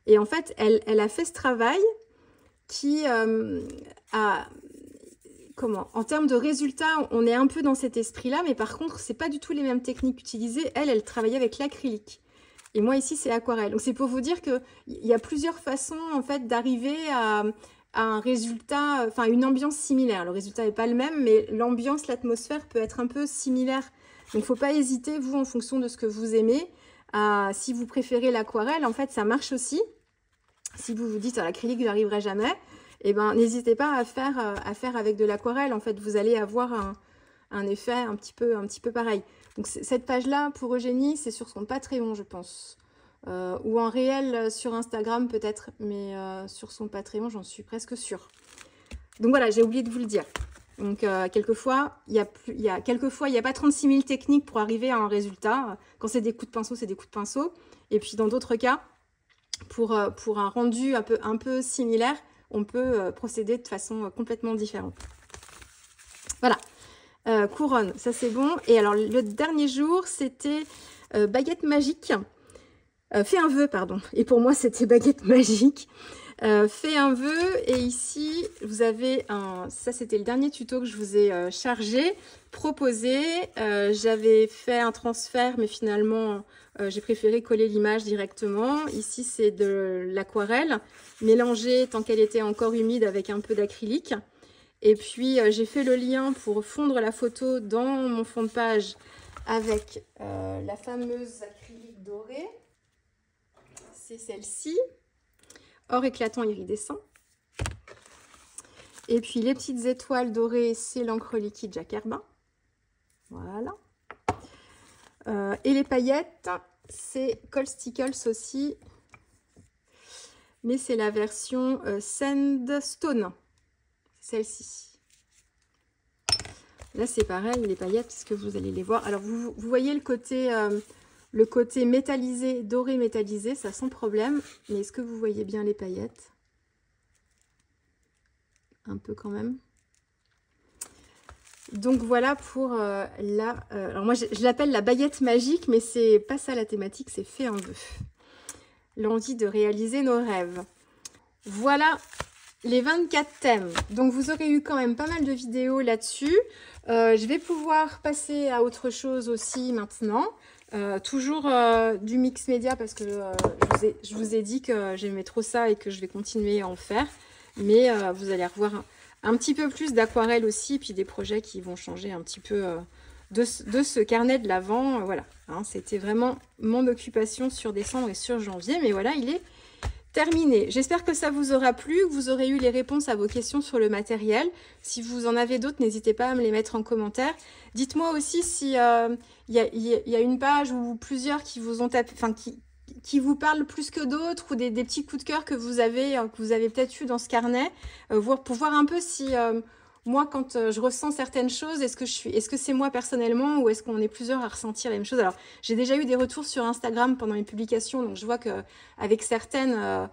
Et en fait, elle a fait ce travail qui en termes de résultats, on est un peu dans cet esprit-là, mais par contre, c'est pas du tout les mêmes techniques utilisées. Elle travaillait avec l'acrylique. Et moi, ici, c'est l'aquarelle. Donc, c'est pour vous dire qu'il y a plusieurs façons, en fait, d'arriver à un résultat, enfin, une ambiance similaire. Le résultat n'est pas le même, mais l'ambiance, l'atmosphère peut être un peu similaire. Donc, il ne faut pas hésiter, vous, en fonction de ce que vous aimez. Si vous préférez l'aquarelle, en fait, ça marche aussi. Si vous vous dites, à l'acrylique, je n'arriverai jamais, eh ben, n'hésitez pas à faire avec de l'aquarelle. En fait, vous allez avoir un effet un petit peu pareil. Donc, cette page-là, pour Eugénie, c'est sur son Patreon, je pense. Ou en réel sur Instagram, peut-être. Mais sur son Patreon, j'en suis presque sûre. Donc, voilà, j'ai oublié de vous le dire. Donc, quelquefois, il n'y a pas 36 000 techniques pour arriver à un résultat. Quand c'est des coups de pinceau, c'est des coups de pinceau. Et puis, dans d'autres cas, pour un rendu un peu similaire, on peut procéder de façon complètement différente. Voilà. Couronne, ça c'est bon. Et alors, le dernier jour, c'était baguette magique. Fais un vœu, pardon. Et pour moi, c'était baguette magique. Fais un vœu. Et ici, vous avez ça, c'était le dernier tuto que je vous ai chargé, proposé. J'avais fait un transfert, mais finalement, j'ai préféré coller l'image directement. Ici, c'est de l'aquarelle mélangée tant qu'elle était encore humide avec un peu d'acrylique. Et puis, j'ai fait le lien pour fondre la photo dans mon fond de page avec la fameuse acrylique dorée. C'est celle-ci. Or éclatant iridescent. Et puis, les petites étoiles dorées, c'est l'encre liquide Jacques Herbin. Voilà. Et les paillettes, c'est Cold Stickles aussi. Mais c'est la version Sandstone. Celle-ci. Là, c'est pareil, les paillettes, puisque vous allez les voir. Alors, vous voyez le côté métallisé, doré métallisé, ça sans problème. Mais est-ce que vous voyez bien les paillettes? Un peu quand même. Donc, voilà pour alors, moi, je l'appelle la baguette magique, mais c'est pas ça la thématique, c'est fait un vœu. L'envie de réaliser nos rêves. Voilà les 24 thèmes. Donc, vous aurez eu quand même pas mal de vidéos là-dessus. Je vais pouvoir passer à autre chose aussi maintenant. Toujours du mix média parce que je vous ai dit que j'aimais trop ça et que je vais continuer à en faire. Mais vous allez revoir un petit peu plus d'aquarelle aussi. Et puis des projets qui vont changer un petit peu de ce carnet de l'Avent. Voilà, hein, c'était vraiment mon occupation sur décembre et sur janvier. Mais voilà, il est terminé. J'espère que ça vous aura plu, que vous aurez eu les réponses à vos questions sur le matériel. Si vous en avez d'autres, n'hésitez pas à me les mettre en commentaire. Dites-moi aussi si y a une page ou plusieurs qui vous ont tapé, enfin qui vous parlent plus que d'autres, ou des petits coups de cœur que vous avez peut-être eu dans ce carnet, pour voir un peu si moi, quand je ressens certaines choses, est-ce que c'est moi personnellement ou est-ce qu'on est plusieurs à ressentir la même chose? Alors, j'ai déjà eu des retours sur Instagram pendant mes publications, donc je vois qu'avec certaines,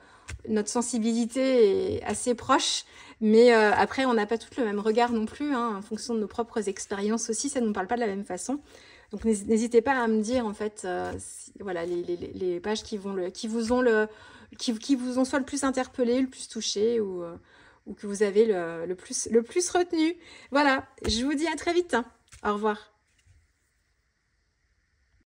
notre sensibilité est assez proche, mais après, on n'a pas tous le même regard non plus, hein, en fonction de nos propres expériences aussi, ça ne nous parle pas de la même façon. Donc, n'hésitez pas à me dire, en fait, voilà, les pages qui vous ont soit le plus interpellé, le plus touché, ou que vous avez le plus retenu. Voilà, je vous dis à très vite. Hein. Au revoir.